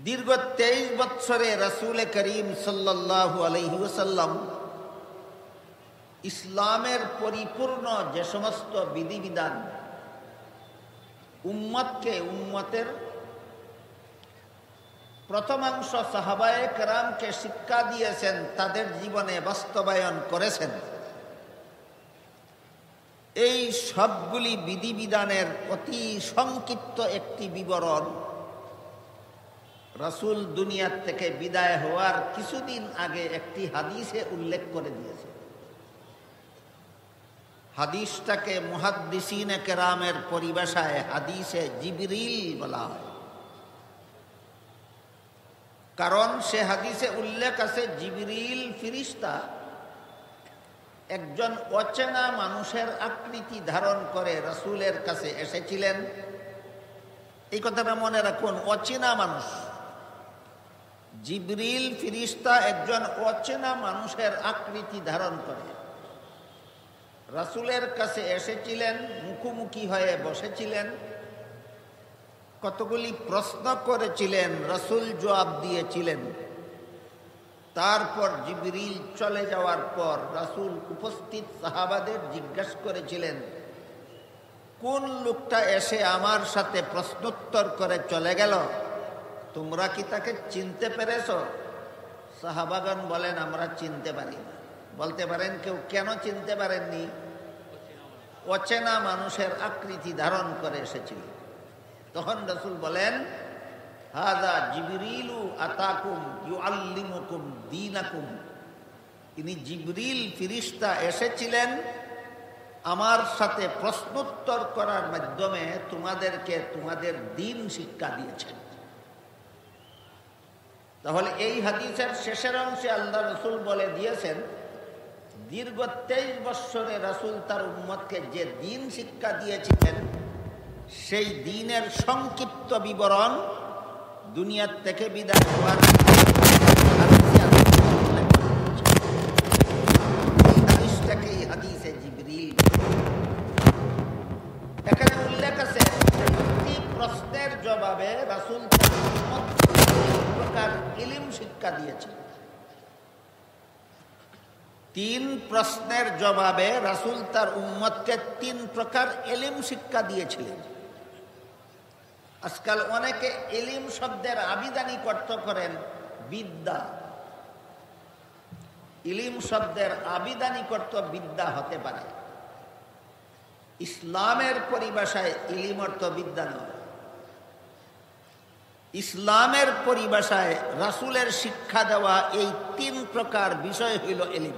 দীর্ঘ 23 বৎসরে রাসূল করিম সাল্লাল্লাহু আলাইহি ওয়াসাল্লাম ইসলামের পরিপূর্ণ যে সমস্ত বিধিবিধান উম্মতের প্রথমাংশ সাহাবায়ে কেরামকে শিক্ষা দিয়েছেন, তাদের জীবনে বাস্তবায়ন করেছেন। এই সবগুলি বিধিবিধানের অতি সংক্ষিপ্ত একটি বিবরণ রাসূল দুনিয়ার থেকে বিদায় হওয়ার কিছুদিন আগে একটি হাদিসে উল্লেখ করে দিয়েছে। হাদিসটাকে মুহাদ্দিসিনে কেরামের পরিভাষায় হাদিসে জিবরিল বলা হয়, কারণ সে হাদিসে উল্লেখ আছে জিবরিল ফেরেশতা একজন অচেনা মানুষের আকৃতি ধারণ করে রাসূলের কাছে এসেছিলেন। এই কথাটা মনে রাখুন, অচেনা মানুষ। জিবরিল ফেরেশতা একজন অচেনা মানুষের আকৃতি ধারণ করে রাসূলের কাছে এসেছিলেন, মুখোমুখি হয়ে বসেছিলেন, কতগুলি প্রশ্ন করেছিলেন, রাসূল জবাব দিয়েছিলেন। তারপর জিবরিল চলে যাওয়ার পর রাসূল উপস্থিত সাহাবাদের জিজ্ঞাসা করেছিলেন, কোন লোকটা এসে আমার সাথে প্রশ্নোত্তর করে চলে গেল, তোমরা কি তাকে চিনতে পেরেছ? সাহাবাগণ বলেন, আমরা চিনতে পারি না। বলতে পারেন কেউ, কেন চিনতে পারেননি? অচেনা মানুষের আকৃতি ধারণ করে এসেছিল। তখন রাসূল বলেন, হাযা জিবরিলু আতাকুম ইউআল্লিমুকুম দীনাকুম। তিনি জিবরিল ফেরেশতা এসেছিলেন আমার সাথে প্রশ্নোত্তর করার মাধ্যমে তোমাদেরকে তোমাদের দ্বীন শিক্ষা দিয়েছেন। তাহলে এই হাদিসের শেষের অংশে আল্লাহ রাসূল বলে দিয়েছেন, দীর্ঘ 23 বৎসরে রাসূল তার উম্মতকে যে দ্বীন শিক্ষা দিয়েছিলেন, সেই দ্বীনের সংক্ষিপ্ত বিবরণ দুনিয়ার থেকে বিদায় হওয়ার হাদিসটাকে হাদিসে জিবরিল। এখানে উল্লেখ আছে, প্রতি প্রশ্নের জবাবে রাসূল প্রকার ইলম শিক্ষা দিয়েছেন। 3 প্রশ্নের জবাবে রাসূল তার উম্মতকে 3 প্রকার ইলম শিক্ষা দিয়েছিলেন। আজকাল অনেকে ইলম শব্দের আবিধানিক অর্থ করেন বিদ্যা। ইলম শব্দের আবিধানিক অর্থ বিদ্যা হতে পারে, ইসলামের পরিভাষায় ইলম অর্থ বিদ্যা নয়। ইসলামের পরিভাষায় রাসূলের শিক্ষা দেওয়া এই 3 প্রকার বিষয় হইল ইলম।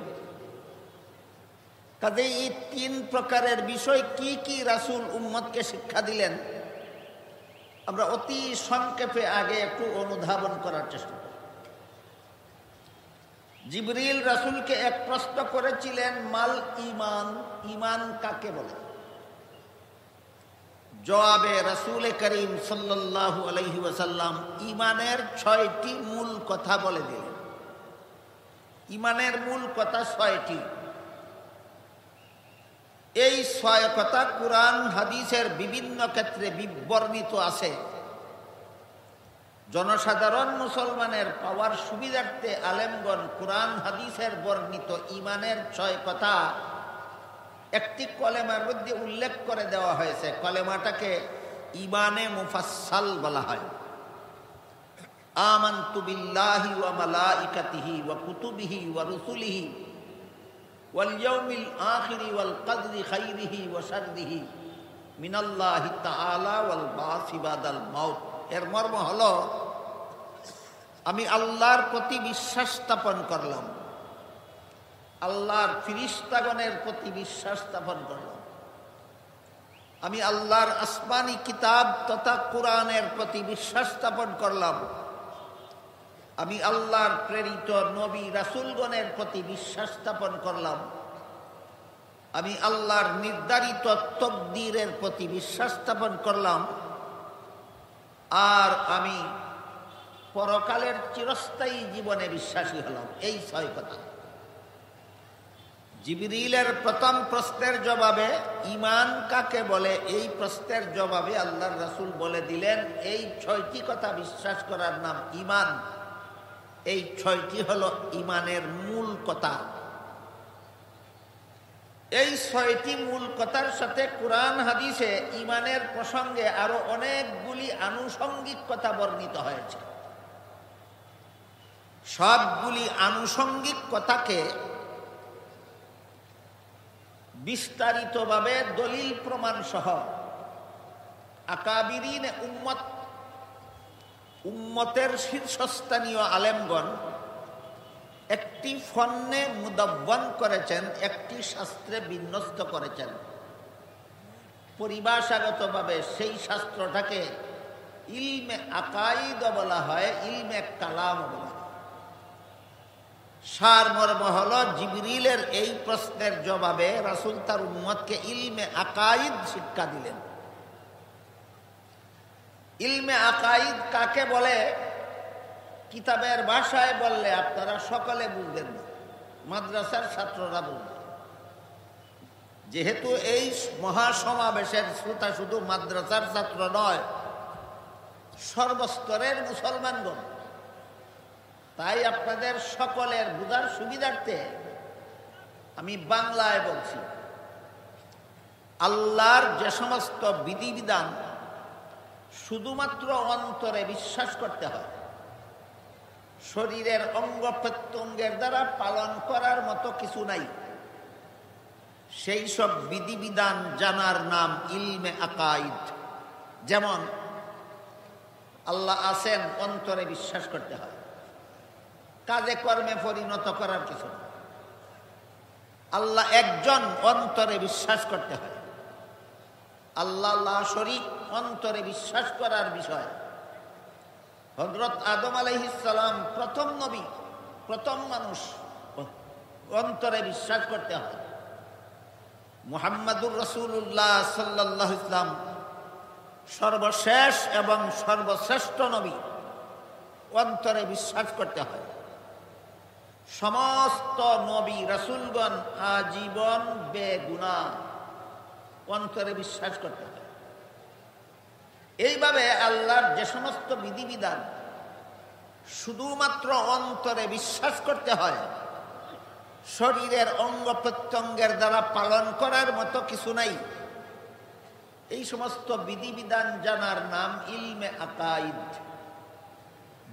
কাজে এই 3 প্রকারের বিষয় কি কি রাসূল উম্মতকে শিক্ষা দিলেন, আমরা অতি সংক্ষেপে আগে একটু অনুধাবন করার চেষ্টা করি। জিবরিল রাসূলকে এক প্রশ্ন করেছিলেন, মাল ঈমান, ঈমান কাকে বলে? জবাবে রাসূল করিম সাল্লাল্লাহু আলাইহি ওয়াসাল্লাম ঈমানের 6টি মূল কথা বলে দিলেন। ঈমানের মূল কথা 6টি। এই 6 কথা কুরআন হাদিসের বিভিন্ন ক্ষেত্রে বিবর্ণিত আছে। জনসাধারণ মুসলমানের পাওয়ার সুবিধার্থে আলেমগণ কুরআন হাদিসের বর্ণিত ঈমানের 6 কথা একটি কলেমার মধ্যে উল্লেখ করে দেওয়া হয়েছে। কলেমাটাকে ঈমানে মুফাসসাল বলা হয়। আমানতু বিল্লাহি ওয়া মালাইকাতিহি ওয়া কুতুবিহি ওয়া রুসুলিহি ওয়াল ইয়াউমিল আখিরি ওয়াল কদরি খাইরিহি ওয়া শাররিহি মিনাল্লাহি তাআলা ওয়াল বাসি বাদাল মাউত। এর মর্ম হলো, আমি আল্লাহর প্রতি বিশ্বাস স্থাপন করলাম, আল্লাহর ফেরেশতাগণের প্রতি বিশ্বাস স্থাপন করলাম, আমি আল্লাহর আসমানি কিতাব তথা কুরআনের প্রতি বিশ্বাস স্থাপন করলাম, আমি আল্লাহর প্রেরিত নবী রাসূলগণের প্রতি বিশ্বাস স্থাপন করলাম, আমি আল্লাহর নির্ধারিত তকদীরের প্রতি বিশ্বাস স্থাপন করলাম, আর আমি পরকালের চিরস্থায়ী জীবনে বিশ্বাসী হলাম। এই 6 কথা। জিবরিলের প্রথম প্রশ্নের জবাবে ঈমান কাকে বলে, এই প্রশ্নের জবাবে আল্লাহর রাসূল বলে দিলেন, এই 6টি কথা বিশ্বাস করার নাম ঈমান। এই 6টি হলো ঈমানের মূল কথা। এই 6টি মূল কথার সাথে কুরআন হাদিসে ঈমানের প্রসঙ্গে আরো অনেকগুলি আনুষঙ্গিক কথা বর্ণিত হয়েছে। সবগুলি আনুষঙ্গিক কথাকে বিস্তারিতভাবে দলিল প্রমাণ সহ আকাবিরিন উম্মতের শীর্ষস্থানীয় আলেমগণ একটি ফন্নে মুদাব্বান করেছেন, একটি শাস্ত্রে বিন্যস্ত করেছেন। পরিভাষাগতভাবে সেই শাস্ত্রটাকে ইলমে আকাইদ বলা হয়, ইলমে কালাম বলা হয়। সারমর্ম হল, জিবরিলের এই প্রশ্নের জবাবে রাসূল তার উম্মতকে ইলমে আকাইদ শিক্ষা দিলেন। ইলমে আকাইদ কাকে বলে, কিতাবের ভাষায় বললে আপনারা সকলে বুঝবেন না, মাদ্রাসার ছাত্ররা বুঝবেন। যেহেতু এই মহাসমাবেশের শ্রোতা শুধু মাদ্রাসার ছাত্র নয়, সর্বস্তরের মুসলমানগণ, তাই আপনাদের সকলের বুঝার সুবিধার্থে আমি বাংলায় বলছি। আল্লাহর যে সমস্ত বিধিবিধান শুধুমাত্র অন্তরে বিশ্বাস করতে হয়, শরীরের অঙ্গ প্রত্যঙ্গের দ্বারা পালন করার মতো কিছু নাই, সেই সব বিধিবিধান জানার নাম ইলমে আকাইদ। যেমন আল্লাহ আছেন, অন্তরে বিশ্বাস করতে হয়, কাজে কর্মে পরিণত করার কিছু না। আল্লাহ একজন, অন্তরে বিশ্বাস করতে হয়। আল্লাহ লা শরীক, অন্তরে বিশ্বাস করার বিষয়। হযরত আদম আলাইহিস সালাম প্রথম নবী, প্রথম মানুষ, অন্তরে বিশ্বাস করতে হয়। মুহাম্মাদুর রাসূলুল্লাহ সাল্লাল্লাহু আলাইহি ওয়াসাল্লাম সর্বশেষ এবং সর্বশ্রেষ্ঠ নবী, অন্তরে বিশ্বাস করতে হয়। সমস্ত নবী রাসূলগণ আজীবন বেগুনাহ, অন্তরে বিশ্বাস করতে হয়। এইভাবে আল্লাহর যে সমস্ত বিধিবিধান শুধুমাত্র অন্তরে বিশ্বাস করতে হয়, শরীরের অঙ্গ প্রত্যঙ্গের দ্বারা পালন করার মতো কিছু নাই, এই সমস্ত বিধিবিধান জানার নাম ইলমে আকাইদ।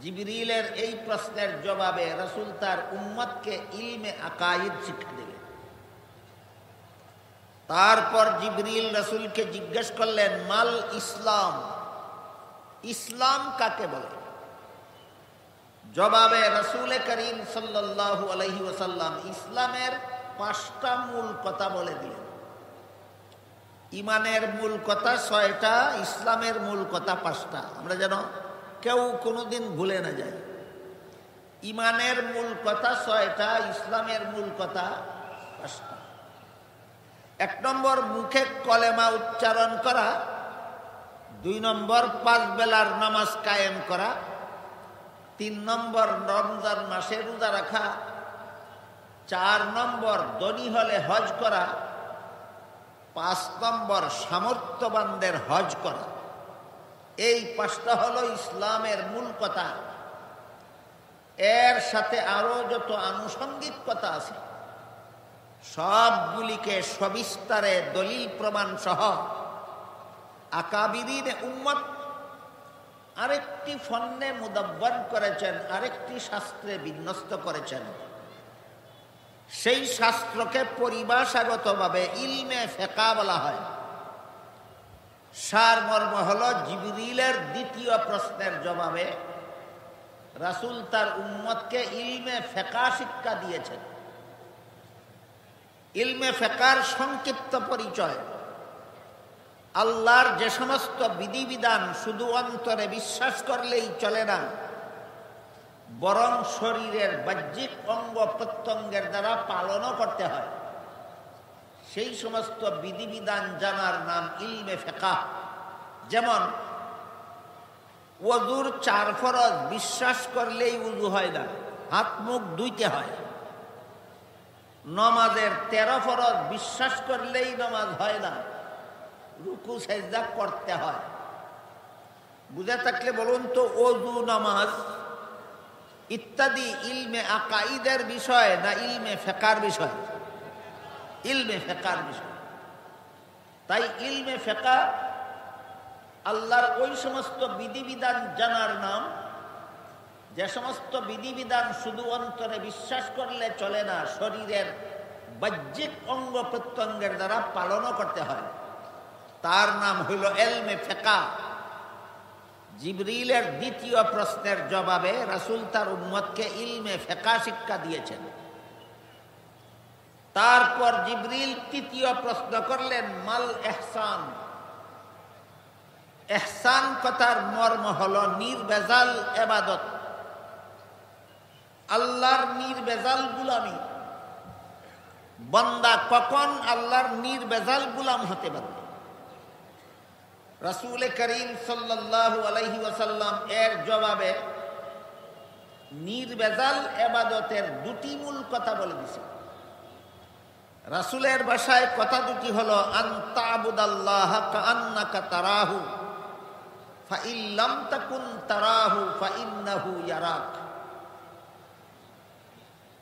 জিবরিলের এই প্রশ্নের জবাবে রাসূল তার উম্মতকে ইলমে আকাইদ শিক্ষা দিলেন। তারপর জিবরিল রাসূলকে জিজ্ঞেস করলেন, মাল ইসলাম, ইসলাম কাকে বলে? জবাবে রাসূল করিম সাল্লাল্লাহু আলাইহি ওয়াসাল্লাম ইসলামের 5টা মূল কথা বলে দিলেন। ইমানের মূল কথা 6টা, ইসলামের মূল কথা 5টা। আমরা যেন কেউ কোনোদিন ভুলে না যায়। ইমানের মূল কথা 6টা, ইসলামের মূল কথা 5টা। 1 নম্বর, মুখে কলেমা উচ্চারণ করা। 2 নম্বর, 5 বেলার নামাজ কায়েম করা। 3 নম্বর, রমজান মাসে রোজা রাখা। 4 নম্বর, ধনী হলে হজ করা। 5 নম্বর, সামর্থ্যবানদের হজ করা। এই 5টা হলো ইসলামের মূল কথা। এর সাথে আরো যত আনুষঙ্গিক কথা আছে, সবগুলিকে সবিস্তারে দলিল প্রমাণ সহ আকাবিরিন উম্মত আরেকটি ফন্নে মুদাব্বান করেছেন, আরেকটি শাস্ত্রে বিন্যস্ত করেছেন। সেই শাস্ত্রকে পরিভাষাগতভাবে ইলমে ফিকহ বলা হয়। সারমর্ম হল, জিবরিলের দ্বিতীয় প্রশ্নের জবাবে রাসূল তার উম্মতকে ইলমে ফিকহ শিক্ষা দিয়েছেন। ইলমে ফিকহর সংক্ষিপ্ত পরিচয়: আল্লাহর যে সমস্ত বিধিবিধান শুধু অন্তরে বিশ্বাস করলেই চলে না, বরং শরীরের বাহ্যিক অঙ্গ প্রত্যঙ্গের দ্বারা পালনও করতে হয়, সেই সমস্ত বিধিবিধান জানার নাম ইলমে ফিকহ। যেমন ওযুর 4 ফরজ বিশ্বাস করলেই ওযু হয় না, হাত মুখ ধুইতে হয়। নমাজের 13 ফরজ বিশ্বাস করলেই নমাজ হয় না, রুকু সেজদা করতে হয়। বুঝে থাকলে বলুন তো, ওযু, নামাজ ইত্যাদি ইলমে আকাইদের বিষয় না ইলমে ফিকহের বিষয়? ইলমে ফিকহের বিষয়। তাই ইলমে ফিকহ আল্লাহর ওই সমস্ত বিধিবিধান জানার নাম, যে সমস্ত বিধিবিধান শুধু অন্তরে বিশ্বাস করলে চলে না, শরীরের বাহ্যিক অঙ্গ প্রত্যঙ্গের দ্বারা পালনও করতে হয়। তার নাম হইল ইলমে ফিকহ। জিবরিলের দ্বিতীয় প্রশ্নের জবাবে রাসূল তার উম্মতকে ইলমে ফিকহ শিক্ষা দিয়েছেন। তারপর জিবরিল তৃতীয় প্রশ্ন করলেন, মাল ইহসান। ইহসান কথার মর্ম হলো নির্ভেজাল ইবাদত, আল্লাহর নির্ভেজাল গুলামি। বান্দা কখন আল্লাহর নির্ভেজাল গুলাম হতে পারে? রাসূল করিম সাল্লাল্লাহু আলাইহি ওয়াসাল্লাম এর জবাবে নির্ভেজাল ইবাদতের দুটি মূল কথা বলে দিয়েছেন। রাসূলের ভাষায় কথা দুটি হলো, আন তা'বুদাল্লাহা কাআন্নাকা তারাহু ফাইন লাম তাকুন তারাহু ফাইন্নাহু ইয়ারাক।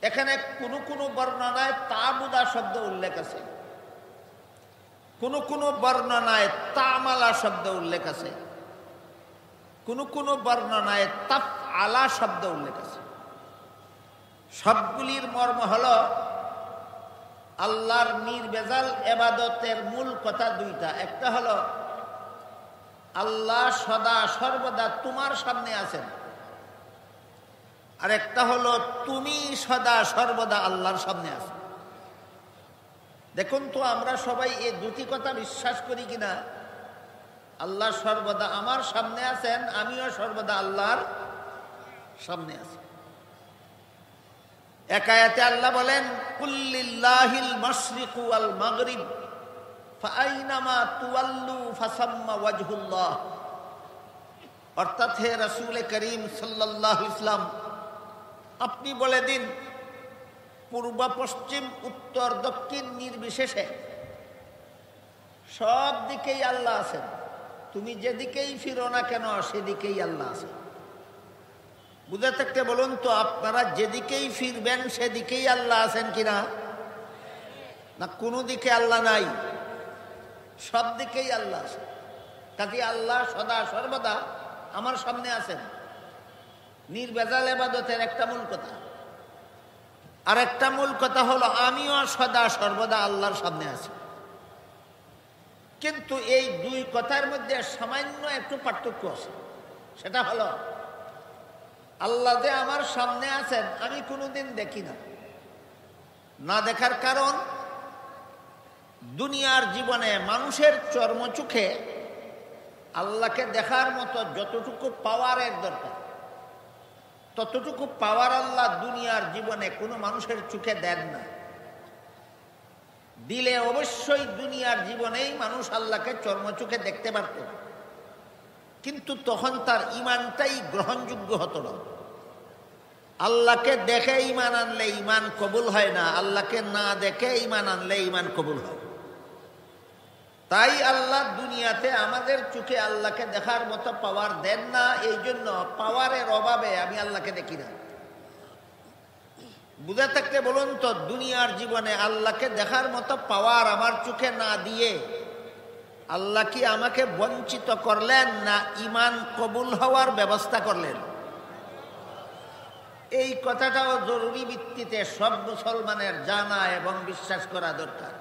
এখানে কোন কোন বর্ণনায় তা'বুদা শব্দ উল্লেখ আছে, কোন কোন বর্ণনায় তা'মালা শব্দ উল্লেখ আছে, কোন কোন বর্ণনায় তাফআলা শব্দ উল্লেখ আছে। সবগুলির মর্ম হলো আল্লাহর নির্ভেজাল ইবাদতের মূল কথা দুইটা। একটা হলো আল্লাহ সদা সর্বদা তোমার সামনে আছেন, আর একটা হলো তুমি সদা সর্বদা আল্লাহর সামনে আছো। দেখুন তো, আমরা সবাই এই দুটি কথা বিশ্বাস করি কিনা? আল্লাহ সর্বদা আমার সামনে আছেন, আমিও সর্বদা আল্লাহর সামনে আছি। এক আয়াতে আল্লাহ বলেন, কুল্লিল্লাহিল মাশরিকু ওয়াল মাগরিব ফাআইনামা তুওয়াল্লু ফাসাম্মা ওয়াজহুল্লাহ। অর্থাৎ হে রাসূল করিম সাল্লাল্লাহু আলাইহি ওয়াসাল্লাম, আপনি বলে দিন, পূর্ব পশ্চিম উত্তর দক্ষিণ নির্বিশেষে সব দিকেই আল্লাহ আছেন। তুমি যেদিকেই ফিরো না কেন সেদিকেই আল্লাহ আছেন। বুঝে থাকতে বলুন তো, আপনারা যেদিকেই ফিরবেন সেদিকেই আল্লাহ আছেন কিনা? না কোনো দিকে আল্লাহ নাই? সব দিকেই আল্লাহ আছেন। কাজে আল্লাহ সদা সর্বদা আমার সামনে আছেন, নির্ভেজাল ইবাদতের একটা মূল কথা। আর একটা মূল কথা হলো আমিও সদা সর্বদা আল্লাহর সামনে আছি। কিন্তু এই দুই কথার মধ্যে সামান্য একটু পার্থক্য আছে। সেটা হলো, আল্লাহ যে আমার সামনে আছেন আমি কোনোদিন দেখি না। না দেখার কারণ, দুনিয়ার জীবনে মানুষের চর্মচোখে আল্লাহকে দেখার মতো যতটুকু পাওয়ারের দরকার, ততটুকু পাওয়ার আল্লাহ দুনিয়ার জীবনে কোনো মানুষের চোখে দেন না। দিলে অবশ্যই দুনিয়ার জীবনেই মানুষ আল্লাহকে চর্মচোখে দেখতে পারত, কিন্তু তখন তার ঈমানটাই গ্রহণযোগ্য হতো না। আল্লাহকে দেখে ঈমান আনলে ঈমান কবুল হয় না, আল্লাহকে না দেখে ঈমান আনলে ঈমান কবুল হয়। তাই আল্লাহ দুনিয়াতে আমাদের চোখে আল্লাহকে দেখার মতো পাওয়ার দেন না। এই জন্য পাওয়ারের অভাবে আমি আল্লাহকে দেখি না। বুঝে থাকতে বলুন তো, দুনিয়ার জীবনে আল্লাহকে দেখার মতো পাওয়ার আমার চোখে না দিয়ে আল্লাহ কি আমাকে বঞ্চিত করলেন, না ঈমান কবুল হওয়ার ব্যবস্থা করলেন? এই কথাটাও জরুরি ভিত্তিতে সব মুসলমানের জানা এবং বিশ্বাস করা দরকার।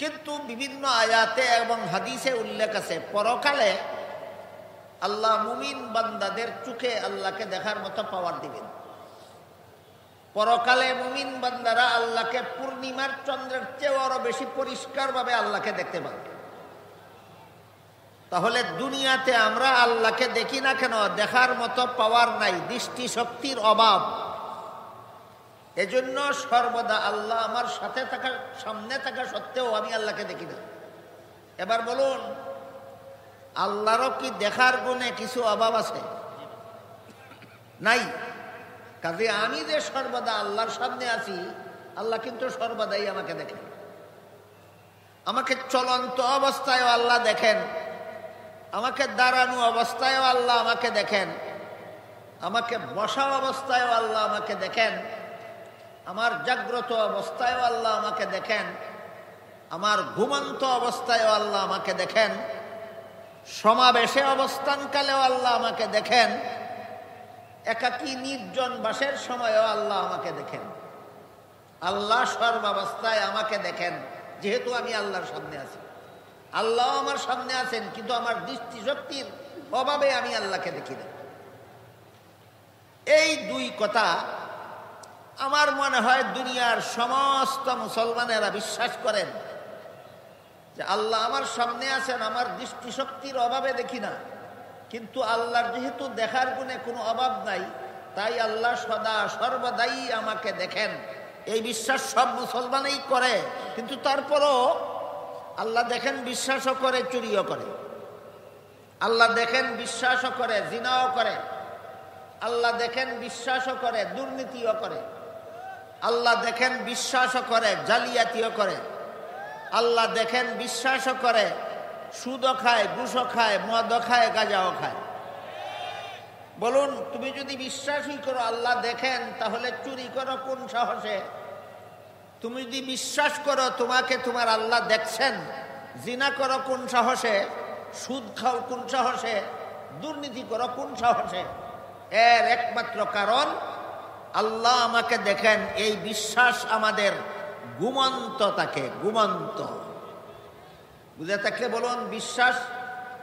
কিন্তু বিভিন্ন আয়াতে এবং হাদিসে উল্লেখ আছে, পরকালে আল্লাহ মুমিন বান্দাদের চোখে আল্লাহকে দেখার মতো পাওয়ার দিবেন। পরকালে মুমিন বান্দারা আল্লাহকে পূর্ণিমার চন্দ্রের চেয়েও আরো বেশি পরিষ্কারভাবে আল্লাহকে দেখতে পাবে। তাহলে দুনিয়াতে আমরা আল্লাহকে দেখি না কেন? দেখার মতো পাওয়ার নাই, দৃষ্টিশক্তির অভাব। এজন্য সর্বদা আল্লাহ আমার সাথে থাকা, সামনে থাকা সত্ত্বেও আমি আল্লাহকে দেখি না। এবার বলুন, আল্লাহরও কি দেখার গুণে কিছু অভাব আছে? নাই। কাজে আমি যে সর্বদা আল্লাহর সামনে আছি আল্লাহ কিন্তু সর্বদাই আমাকে দেখেন। আমাকে চলন্ত অবস্থায়ও আল্লাহ দেখেন, আমাকে দাঁড়ানো অবস্থায়ও আল্লাহ আমাকে দেখেন, আমাকে বসা অবস্থায়ও আল্লাহ আমাকে দেখেন, আমার জাগ্রত অবস্থায়ও আল্লাহ আমাকে দেখেন, আমার ঘুমন্ত অবস্থায়ও আল্লাহ আমাকে দেখেন, সমাবেশে অবস্থানকালেও আল্লাহ আমাকে দেখেন, একাকী নির্জন বাসের সময়ও আল্লাহ আমাকে দেখেন। আল্লাহ সর্বাবস্থায় আমাকে দেখেন, যেহেতু আমি আল্লাহর সামনে আছি। আল্লাহ আমার সামনে আছেন, কিন্তু আমার দৃষ্টিশক্তির অভাবে আমি আল্লাহকে দেখি না। এই দুই কথা আমার মনে হয় দুনিয়ার সমস্ত মুসলমানেরা বিশ্বাস করেন যে আল্লাহ আমার সামনে আছেন, আমার দৃষ্টিশক্তির অভাবে দেখি না, কিন্তু আল্লাহর যেহেতু দেখার গুণে কোনো অভাব নাই, তাই আল্লাহ সদা সর্বদাই আমাকে দেখেন। এই বিশ্বাস সব মুসলমানই করে, কিন্তু তারপরও আল্লাহ দেখেন, বিশ্বাসও করে, চুরিও করে। আল্লাহ দেখেন, বিশ্বাসও করে, জিনাও করে। আল্লাহ দেখেন, বিশ্বাসও করে, দুর্নীতিও করে। আল্লাহ দেখেন, বিশ্বাসও করে, জালিয়াতিও করে। আল্লাহ দেখেন, বিশ্বাসও করে, সুদও খায়, ঘুষও খায়, মদও খায়, গাঁজাও খায়। বলুন, তুমি যদি বিশ্বাসই করো আল্লাহ দেখেন, তাহলে চুরি করো কোন সাহসে? তুমি যদি বিশ্বাস করো তোমাকে তোমার আল্লাহ দেখছেন, জিনা করো কোন সাহসে? সুদ খাও কোন সাহসে? দুর্নীতি করো কোন সাহসে? এর একমাত্র কারণ আল্লাহ আমাকে দেখেন। এই বিশ্বাস আমাদের ঘুমন্ত থাকে, ঘুমন্ত। বুঝে থাকলে বলুন, বিশ্বাস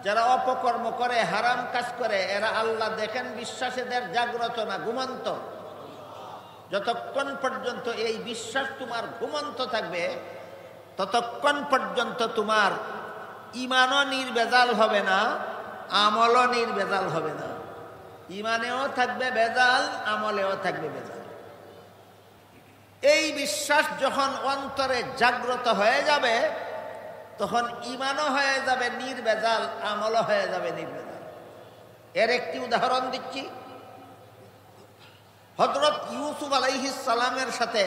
যারা অপকর্ম করে, হারাম কাজ করে, এরা আল্লাহ দেখেন বিশ্বাস এদের জাগ্রত না ঘুমন্ত? যতক্ষণ পর্যন্ত এই বিশ্বাস তোমার ঘুমন্ত থাকবে, ততক্ষণ পর্যন্ত তোমার ইমানও নির্ভেজাল হবে না, আমলও নির্ভেজাল হবে না। ইমানেও থাকবে ভেজাল, আমলেও থাকবে ভেজাল। এই বিশ্বাস যখন অন্তরে জাগ্রত হয়ে যাবে, তখন ইমানও হয়ে যাবে নির্ভেজাল, আমলও হয়ে যাবে নির্ভেজাল। এর একটি উদাহরণ দিচ্ছি। হযরত ইউসুফ আলাইহিস সালামের সাথে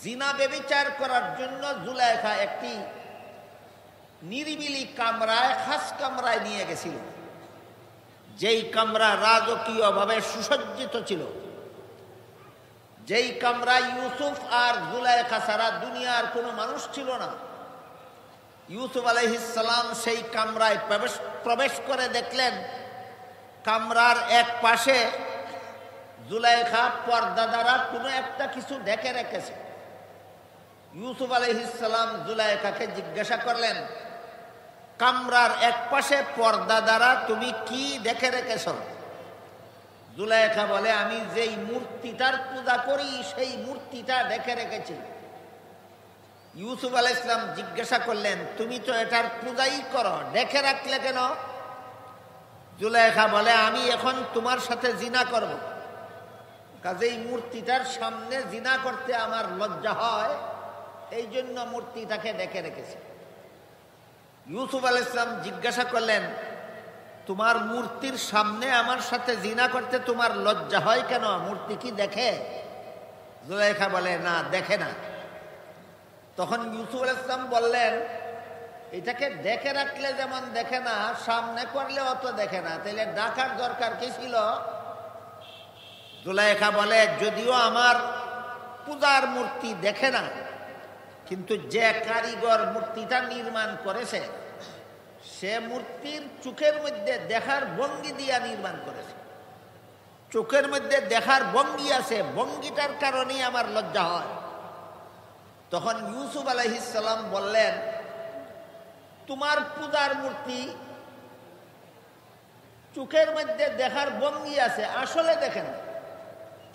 জিনা ব্যভিচার করার জন্য জুলাইখা একটি নিরিবিলি কামরায়, খাস কামরায় নিয়ে গেছিল। যেই কামরা রাজকীয়ভাবে সুসজ্জিত ছিল, যেই কামরায় ইউসুফ আর জুলাইখা ছাড়া দুনিয়ার কোনো মানুষ ছিল না। ইউসুফ আলাইহিস সালাম সেই কামরায় প্রবেশ করে দেখলেন, কামরার এক পাশে জুলাইখা পর্দা দ্বারা কোনো একটা কিছু ঢেকে রেখেছে। ইউসুফ আলাইহিস সালাম জুলাইখাকে জিজ্ঞাসা করলেন, কামরার এক পাশে পর্দা দ্বারা তুমি কি ঢেকে রেখেছ? জুলাইখা বলে, আমি যেই মূর্তিটার পূজা করি সেই মূর্তিটা ঢেকে রেখেছি। ইউসুফ আলাইহিস সালাম জিজ্ঞাসা করলেন, তুমি তো এটার পূজাই করো, ঢেকে রাখলে কেন? জুলাইখা বলে, আমি এখন তোমার সাথে জিনা করব, কাজেই মূর্তিটার সামনে জিনা করতে আমার লজ্জা হয়, এই জন্য মূর্তিটাকে ঢেকে রেখেছি। ইউসুফ আলাইহিস সালাম জিজ্ঞাসা করলেন, তোমার মূর্তির সামনে আমার সাথে জিনা করতে তোমার লজ্জা হয় কেন? মূর্তি কি দেখে? জুলাইখা বলে, না, দেখে না। তখন ইউসুফ আলাইহিস সালাম বললেন, এটাকে ঢেকে রাখলে যেমন দেখে না, সামনে করলে অত দেখে না, তাহলে ডাকার দরকার কি ছিল? জুলাইখা বলে, যদিও আমার পূজার মূর্তি দেখে না, কিন্তু যে কারিগর মূর্তিটা নির্মাণ করেছে, সে মূর্তির চোখের মধ্যে দেখার ভঙ্গি দিয়া নির্মাণ করেছে। চোখের মধ্যে দেখার ভঙ্গি আছে, ভঙ্গিটার কারণেই আমার লজ্জা হয়। তখন ইউসুফ আলাইহিস সালাম বললেন, তোমার পূজার মূর্তি চোখের মধ্যে দেখার ভঙ্গি আছে, আসলে দেখে না,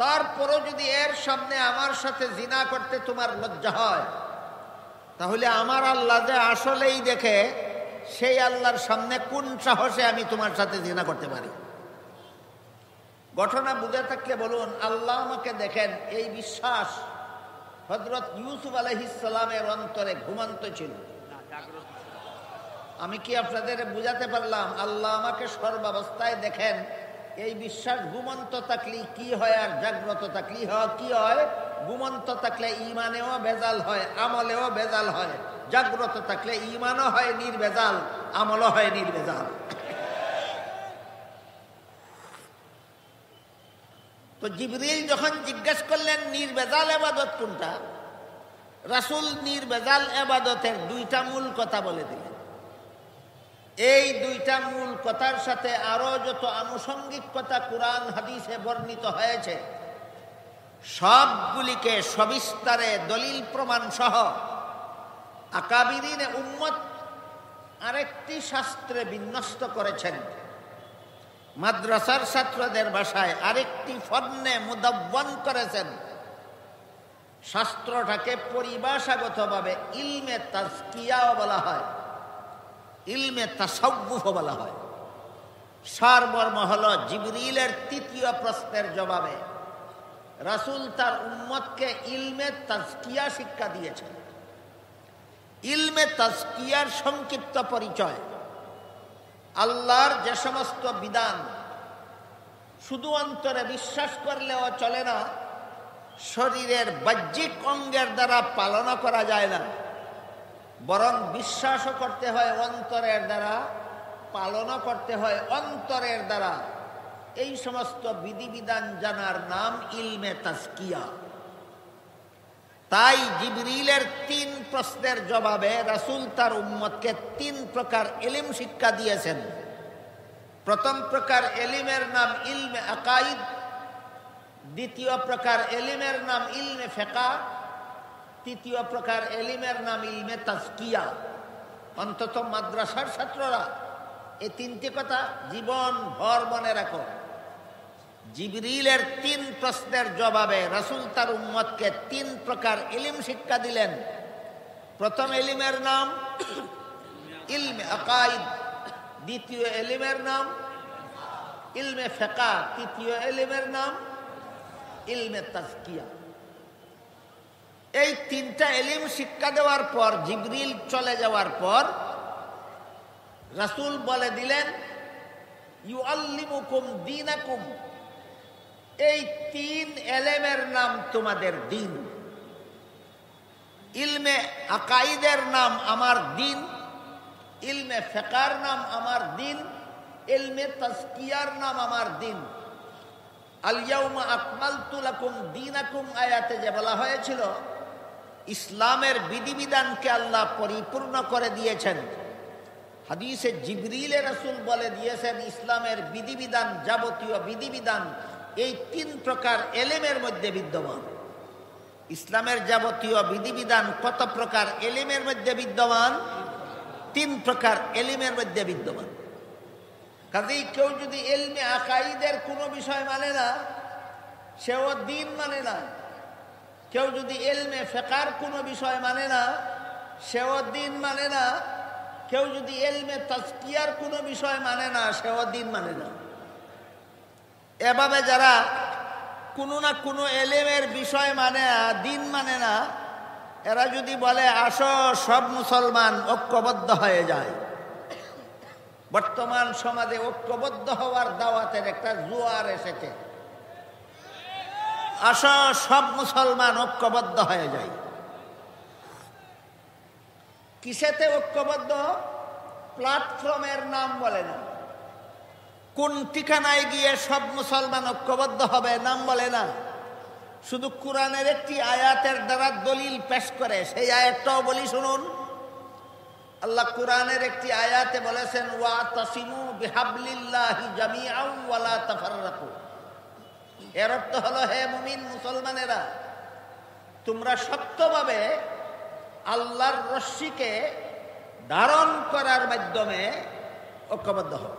তারপরও যদি এর সামনে আমার সাথে জিনা করতে তোমার লজ্জা হয়, তাহলে আমার আল্লাহ যে আসলেই দেখে, সেই আল্লাহর সামনে কোন সাহসে আমি তোমার সাথে জিনা করতে পারি? ঘটনা বুঝে থাকলে বলুন, আল্লাহ আমাকে দেখেন, এই বিশ্বাস হযরত ইউসুফ আলাইহিস সালামের অন্তরে ঘুমন্ত ছিল। আমি কি আপনাদের বুঝাতে পারলাম? আল্লাহ আমাকে সর্বাবস্থায় দেখেন, এই বিশ্বাস ঘুমন্ত থাকলে কি হয়, আর জাগ্রত থাকলে কি হয়? ঘুমন্ত থাকলে ইমানেও ভেজাল হয়, আমলেও ভেজাল হয়। জাগ্রত থাকলে ইমানও হয় নির্ভেজাল, আমলও হয় নির্ভেজাল। তো জিবরিল যখন জিজ্ঞেস করলেন নির্ভেজাল ইবাদত কোনটা, রাসূল নির্ভেজাল ইবাদতের দুইটা মূল কথা বলে দিলেন। এই দুইটা মূল কথার সাথে আরো যত আনুষঙ্গিক কথা কুরআন হাদিসে বর্ণিত হয়েছে সবগুলিকে সবিস্তারে দলিল প্রমাণ সহ আকাবিরিনে উম্মত আরেকটি শাস্ত্রে বিন্যস্ত করেছেন। মাদ্রাসার ছাত্রদের ভাষায় আরেকটি ফন্নে মুদাব্বান করেছেন। শাস্ত্রটাকে পরিভাষাগতভাবে ইলমে তাজকিয়াও বলা হয়, ইলমে তাসাউফও বলা হয়। সারমর্ম হল জিবরিলের তৃতীয় প্রশ্নের জবাবে রাসূল তার উম্মতকে ইলমে তাজকিয়া শিক্ষা দিয়েছেন। ইলমে তাজকিয়ার সংক্ষিপ্ত পরিচয়, আল্লাহর যে সমস্ত বিধান শুধু অন্তরে বিশ্বাস করলেও চলে না, শরীরের বাহ্যিক অঙ্গের দ্বারা পালন করা যায় না, বরং বিশ্বাসও করতে হয় অন্তরের দ্বারা, পালনও করতে হয় অন্তরের দ্বারা। এই সমস্ত বিধিবিধান জানার নাম ইলমে তাজকিয়া। তাই জিবরিলের 3 প্রশ্নের জবাবে রাসূল তার উম্মতকে 3 প্রকার ইলম শিক্ষা দিয়েছেন। প্রথম প্রকার ইলমের নাম ইলমে আকাইদ, দ্বিতীয় প্রকার ইলমের নাম ইলমে ফিকহ, তৃতীয় প্রকার ইলমের নাম ইলমে তাজকিয়া। অন্তত মাদ্রাসার ছাত্ররা এই 3টি কথা জীবন ভর মনে রাখো। জিবরিলের 3 প্রশ্নের জবাবে রাসূল তার উম্মতকে 3 প্রকার ইলম শিক্ষা দিলেন। প্রথম ইলমের নাম ইলমে আকাইদ, দ্বিতীয় ইলমের নাম ইলমে ফিকহ, তৃতীয় ইলমের নাম ইলমে তাজকিয়া। এই 3টা ইলম শিক্ষা দেওয়ার পর জিবরিল চলে যাওয়ার পর রাসূল বলে দিলেন ইউআল্লিমুকুম দীনাকুম, এই 3 ইলমের নাম তোমাদের দ্বীন। ইলমে আকাইদের নাম আমার দ্বীন, ইলমে ফিকহর নাম আমার দ্বীন, ইলমে তাজকিয়ার নাম আমার দ্বীন। আল ইয়াউমা আকমালতু লাকুম দীনাকুম আয়াতে যে বলা হয়েছিল ইসলামের বিধিবিধানকে আল্লাহ পরিপূর্ণ করে দিয়েছেন, হাদিসে জিবরিলে রাসূল বলে দিয়েছেন ইসলামের বিধিবিধান, যাবতীয় বিধিবিধান এই 3 প্রকার ইলমের মধ্যে বিদ্যমান। ইসলামের যাবতীয় বিধিবিধান কত প্রকার ইলমের মধ্যে বিদ্যমান? 3 প্রকার ইলমের মধ্যে বিদ্যমান। কাজেই কেউ যদি ইলমে আকাইদের কোনো বিষয় মানে না, সেও দ্বীন মানে না। কেউ যদি ইলমে ফিকহর কোনো বিষয় মানে না, সেও দ্বীন মানে না। কেউ যদি ইলমে তাজকিয়ার কোনো বিষয় মানে না, সেও দ্বীন মানে না। এভাবে যারা কোনো না কোনো ইলমের বিষয় মানে না, দ্বীন মানে না, এরা যদি বলে আসো সব মুসলমান ঐক্যবদ্ধ হয়ে যায়, বর্তমান সমাজে ঐক্যবদ্ধ হওয়ার দাওয়াতের একটা জোয়ার এসেছে। আসো সব মুসলমান ঐক্যবদ্ধ হয়ে যায়। কিসেতে ঐক্যবদ্ধ? প্ল্যাটফর্মের নাম বলে না। কোন ঠিকানায় গিয়ে সব মুসলমান ঐক্যবদ্ধ হবে নাম বলে না। শুধু কোরআনের একটি আয়াতের দ্বারা দলিল পেশ করে, সেই আয়াতটাও বলি শুনুন। আল্লাহ কোরআনের একটি আয়াতে বলেছেন ওয়াতাসিমু বিহাবলিল্লাহি জামিআন ওয়া লা তাফাররাকু। এর অর্থ হলো হে মুমিন মুসলমানেরা, তোমরা শক্তভাবে আল্লাহর রশ্মিকে ধারণ করার মাধ্যমে ঐক্যবদ্ধ হও।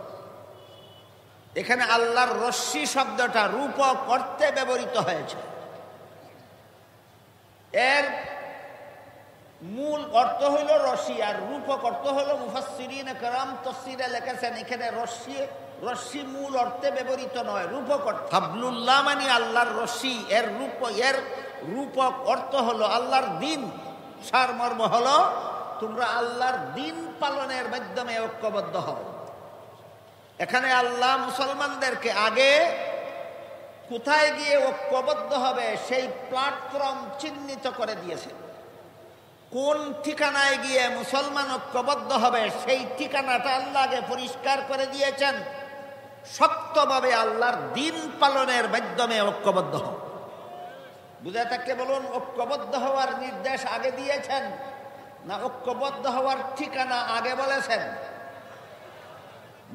এখানে আল্লাহর রশ্মি শব্দটা রূপক অর্থে ব্যবহৃত হয়েছে। এর মূল অর্থ হইল রশ্মি, আর রূপক অর্থ হলো মুফাসসিরিন কেরাম তাফসীরে লিখেছেন এখানে রশ্মি মূল অর্থে ব্যবহৃত নয়, রূপক অর্থ। হাবলুল্লাহ মানে আল্লাহর রশ্মি, এর রূপক অর্থ হলো আল্লাহর দ্বীন। সারমর্ম হলো তোমরা আল্লাহর দ্বীন পালনের মাধ্যমে ঐক্যবদ্ধ হও। এখানে আল্লাহ মুসলমানদেরকে আগে কোথায় গিয়ে ঐক্যবদ্ধ হবে সেই প্ল্যাটফর্ম চিহ্নিত করে দিয়েছেন। কোন ঠিকানায় গিয়ে মুসলমান ঐক্যবদ্ধ হবে সেই ঠিকানাটা আল্লাহকে পরিষ্কার করে দিয়েছেন। শক্তভাবে আল্লাহর দিন পালনের মাধ্যমে ঐক্যবদ্ধ হবে। বুঝে থাকলে বলুন, ঐক্যবদ্ধ হওয়ার নির্দেশ আগে দিয়েছেন না ঐক্যবদ্ধ হওয়ার ঠিকানা আগে বলেছেন?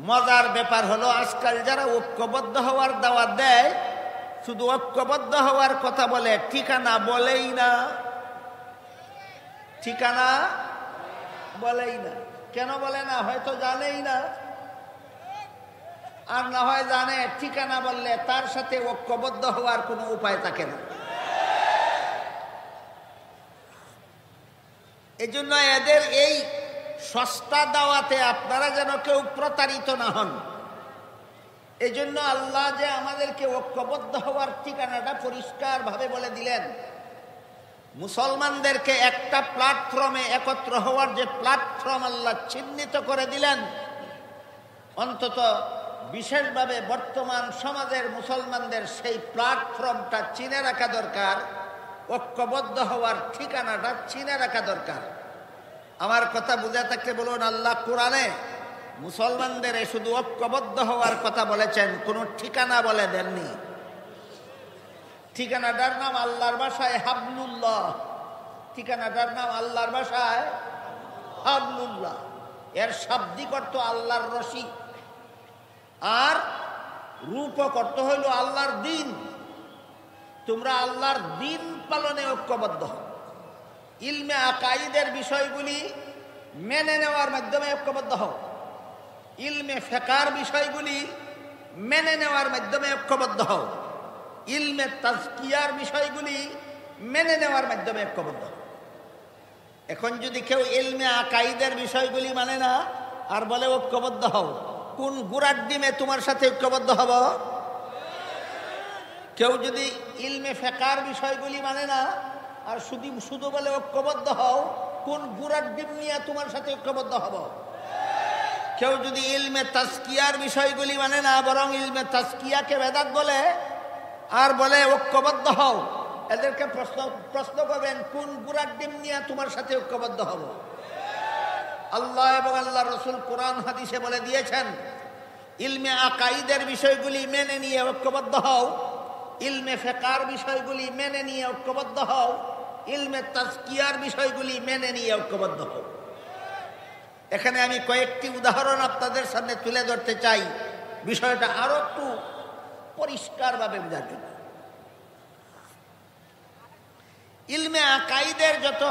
মজার ব্যাপার হলো, আজকাল যারা ঐক্যবদ্ধ হওয়ার দাওয়াত দেয় শুধু ঐক্যবদ্ধ হওয়ার কথা বলে, ঠিকানা বলেই না। ঠিকানা বলেই না। কেন বলে না? হয়তো জানেই না, আর না হয় জানে ঠিকানা বললে তার সাথে ঐক্যবদ্ধ হওয়ার কোনো উপায় থাকে না। এই জন্য এদের এই সস্তা দাওয়াতে আপনারা যেন কেউ প্রতারিত না হন। এই জন্য আল্লাহ যে আমাদেরকে ঐক্যবদ্ধ হওয়ার ঠিকানাটা পরিষ্কারভাবে বলে দিলেন। মুসলমানদেরকে একটা প্ল্যাটফর্মে একত্র হওয়ার যে প্ল্যাটফর্ম আল্লাহ চিহ্নিত করে দিলেন, অন্তত বিশেষভাবে বর্তমান সমাজের মুসলমানদের সেই প্ল্যাটফর্মটা চিনে রাখা দরকার। ঐক্যবদ্ধ হওয়ার ঠিকানাটা চিনে রাখা দরকার। আমার কথা বুঝে থাকলে বলুন, আল্লাহ কোরআনে মুসলমানদের শুধু ঐক্যবদ্ধ হওয়ার কথা বলেছেন, কোনো ঠিকানা বলে দেননি। ঠিকানাটার নাম আল্লাহর ভাষায় হাবলুল্লাহ। ঠিকানাটার নাম আল্লাহর ভাষায় হাবলুল্লাহ। এর শাব্দিক অর্থ আল্লাহর রশি, আর রূপক অর্থ হইল আল্লাহর দিন। তোমরা আল্লাহর দিন পালনে ঐক্যবদ্ধ হও। ইলমে আকাইদের বিষয়গুলি মেনে নেওয়ার মাধ্যমে ঐক্যবদ্ধ হও। ইলমে ফিকহের বিষয়গুলি মেনে নেওয়ার মাধ্যমে ঐক্যবদ্ধ হও। ইলমে তাজকিয়ার বিষয়গুলি মেনে নেওয়ার মাধ্যমে ঐক্যবদ্ধ হও। এখন যদি কেউ ইলমে আকাইদের বিষয়গুলি মানে না আর বলে ঐক্যবদ্ধ হও, কোন গুড়ার ডিমে তোমার সাথে ঐক্যবদ্ধ হব? কেউ যদি ইলমে ফিকহের বিষয়গুলি মানে না আর শুধু বলে ঐক্যবদ্ধ হও, কোন গুড়ার ডিম নিয়ে তোমার সাথে ঐক্যবদ্ধ হব? কেউ যদি ইলমে তাজকিয়ার বিষয়গুলি মানে না, বরং ইলমে তাজকিয়াকে বেদাত বলে আর বলে ঐক্যবদ্ধ হও, এদেরকে প্রশ্ন করবেন, কোন গুড়ার ডিম নিয়ে তোমার সাথে ঐক্যবদ্ধ হব? আল্লাহ এবং আল্লাহ রসুল কোরআন হাদিসে বলে দিয়েছেন, ইলমে আকাইদের বিষয়গুলি মেনে নিয়ে ঐক্যবদ্ধ হও, ইলমে ফিকহের বিষয়গুলি মেনে নিয়ে ঐক্যবদ্ধ হও, ইলমে তাজকিয়ার বিষয়গুলি মেনে নিয়ে ঐক্যবদ্ধ হও। এখানে আমি কয়েকটি উদাহরণ আপনাদের সামনে তুলে ধরতে চাই, বিষয়টা আরো একটু পরিষ্কারভাবে বোঝার জন্য। ইলমে আকাইদের যত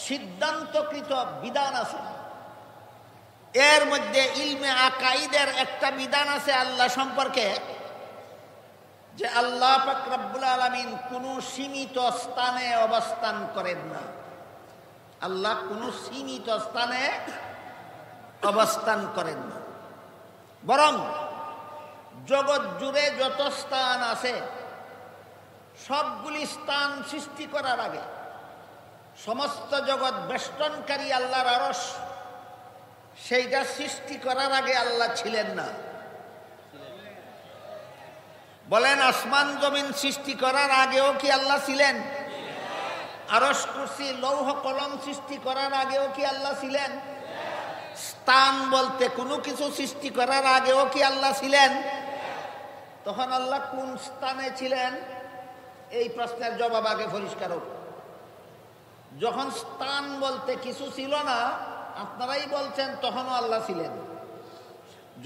সিদ্ধান্তকৃত বিধান আছে, এর মধ্যে ইলমে আকাইদের একটা বিধান আছে আল্লাহ সম্পর্কে, যে আল্লাহ পাক রব্বুল আলামিন কোনো সীমিত স্থানে অবস্থান করেন না। আল্লাহ কোনো সীমিত স্থানে অবস্থান করেন না, বরং জগৎ জুড়ে যত স্থান আছে সবগুলি স্থান সৃষ্টি করার আগে সমস্ত জগৎ বেষ্টনকারী আল্লাহর আরশ, সেইটা সৃষ্টি করার আগে আল্লাহ ছিলেন না। বলেন, আসমান জমিন সৃষ্টি করার আগেও কি আল্লাহ ছিলেন? আরশ কুরসি লৌহ কলম সৃষ্টি করার আগেও কি আল্লাহ ছিলেন? স্থান বলতে কোনো কিছু সৃষ্টি করার আগেও কি আল্লাহ ছিলেন? তখন আল্লাহ কোন স্থানে ছিলেন? এই প্রশ্নের জবাব আগে পরিষ্কার হোক। যখন স্থান বলতে কিছু ছিল না, আপনারাই বলছেন তখনও আল্লাহ ছিলেন।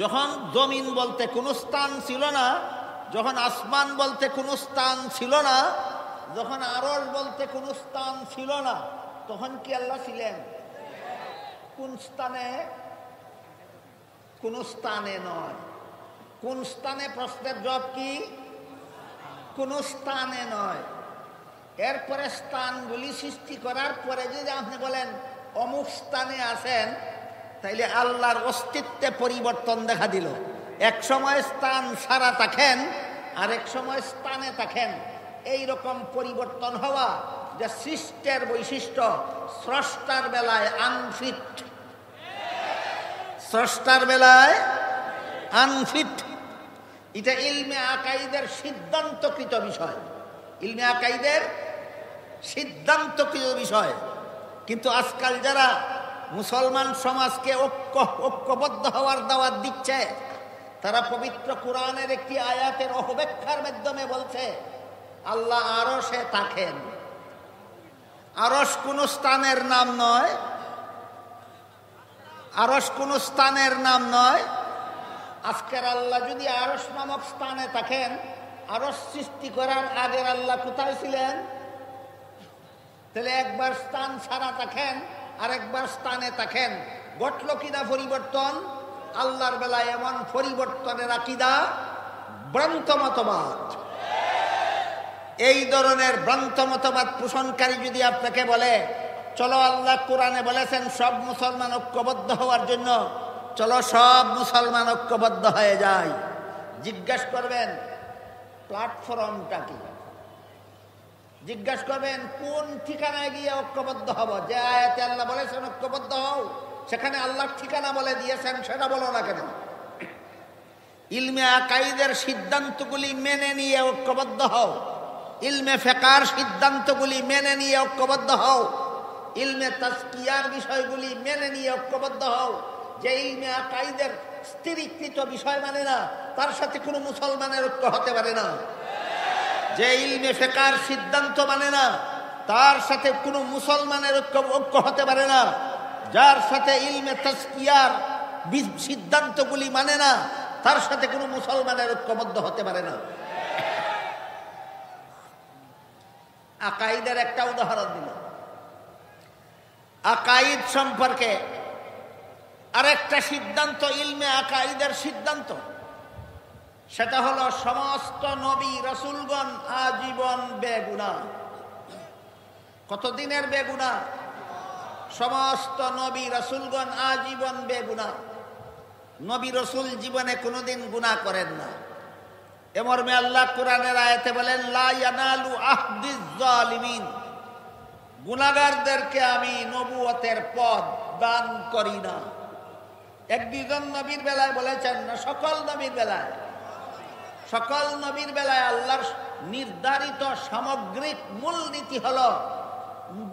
যখন জমিন বলতে কোনো স্থান ছিল না, যখন আসমান বলতে কোনো স্থান ছিল না, যখন আরশ বলতে কোনো স্থান ছিল না, তখন কি আল্লাহ ছিলেন? কোন স্থানে? কোন স্থানে নয়। কোন স্থানে প্রশ্নের জবাব কি? কোন স্থানে নয়। এরপরে স্থানগুলি সৃষ্টি করার পরে যদি আপনি বলেন অমুক স্থানে আছেন, তাইলে আল্লাহর অস্তিত্বে পরিবর্তন দেখা দিল। এক সময় স্থান ছাড়া থাকেন, আরেক সময় স্থানে থাকেন। এই রকম পরিবর্তন হওয়া যে সৃষ্টের বৈশিষ্ট্য, স্রষ্টার বেলায় আনফিট। স্রষ্টার বেলায় আনফিট। এটা ইলমে আকাইদের সিদ্ধান্তকৃত বিষয়, ইলমে আকাইদের সিদ্ধান্তকৃত বিষয়। কিন্তু আজকাল যারা মুসলমান সমাজকে ঐক্যবদ্ধ হওয়ার দাওয়াত দিচ্ছে, তারা পবিত্র কোরআনের একটি আয়াতের অপব্যাখ্যার মাধ্যমে বলছে আল্লাহ আরশে থাকেন। আরশ কোন স্থানের নাম নয়, আরশ কোন স্থানের নাম নয়। আজকের আল্লাহ যদি আরশ নামক স্থানে থাকেন, আরশ সৃষ্টি করার আগের আল্লাহ কোথায় ছিলেন? তাহলে একবার স্থান ছাড়া থাকেন আর একবার স্থানে থাকেন, ঘটল কিনা পরিবর্তন? আল্লাহর বেলায় এমন পরিবর্তনের আকীদা ভ্রান্ত মতবাদ। এই ধরনের ভ্রান্ত মতবাদ পোষণকারী যদি আপনাকে বলে চলো আল্লাহ কোরআনে বলেছেন সব মুসলমান ঐক্যবদ্ধ হওয়ার জন্য, চলো সব মুসলমান ঐক্যবদ্ধ হয়ে যায়, জিজ্ঞাসা করবেন প্ল্যাটফর্মটা কি? জিজ্ঞাসা করবেন কোন ঠিকানায় গিয়ে ঐক্যবদ্ধ হব? যে আয়াতে আল্লাহ বলেছেন ঐক্যবদ্ধ হও, সেখানে আল্লাহর ঠিকানা বলে দিয়েছেন, সেটা বলো না কেন? ইলমে আকাইদের সিদ্ধান্তগুলি মেনে নিয়ে ঐক্যবদ্ধ হও, ইলমে ফিকহের সিদ্ধান্তগুলি মেনে নিয়ে ঐক্যবদ্ধ হও, ইলমে তাজকিয়ার বিষয়গুলি মেনে নিয়ে ঐক্যবদ্ধ হও। যে ইলমে আকাইদের স্থিরীকৃত বিষয় মানে না, তার সাথে কোনো মুসলমানের ঐক্য হতে পারে না। যে ইলমে ফিকহের সিদ্ধান্ত মানে না, তার সাথে কোনো মুসলমানের ঐক্য হতে পারে না। যার সাথে ইলমে তাজকিয়ার সিদ্ধান্তগুলি মানে না, তার সাথে কোনো মুসলমানের ঐক্যবদ্ধ হতে পারে না। আকাইদের একটা উদাহরণ দিল। আকাইদ সম্পর্কে আরেকটা সিদ্ধান্ত ইলমে আকাইদের সিদ্ধান্ত, সেটা হলো সমস্ত নবী রাসূলগণ আজীবন বেগুনাহ। কতদিনের বেগুনাহ? সমস্ত নবী রাসূলগণ আজীবন বেগুনাহ। নবী রাসূল জীবনে কোনোদিন গুনাহ করেন না। এ মর্মে আল্লাহ কোরআনের আয়াতে বলেন লা ইয়ানালু আহদিজ জালিমিন, গুনাহগারদেরকে আমি নবুয়তের পদ দান করি না। এক দুজন নবীর বেলায় বলেছেন না, সকল নবীর বেলায়, সকল নবীর বেলায় আল্লাহর নির্ধারিত সামগ্রিক মূলনীতি হলো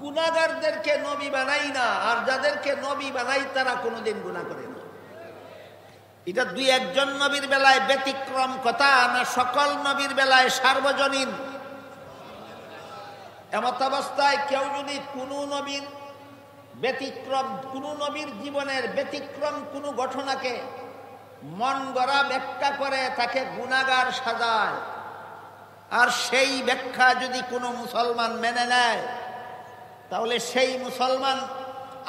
গুনাহগারদেরকে নবী বানাই না, আর যাদেরকে নবী বানাই তারা কোনোদিন গুনাহ করে না। এটা দুই একজন নবীর বেলায় ব্যতিক্রম কথা না, সকল নবীর বেলায় সার্বজনীন। এমত অবস্থায় কেউ যদি কোনো নবীর ব্যতিক্রম, কোনো নবীর জীবনের ব্যতিক্রম কোনো ঘটনাকে মন গড়া ব্যাখ্যা করে তাকে গুনাহগার সাজায়, আর সেই ব্যাখ্যা যদি কোনো মুসলমান মেনে নেয়, তাহলে সেই মুসলমান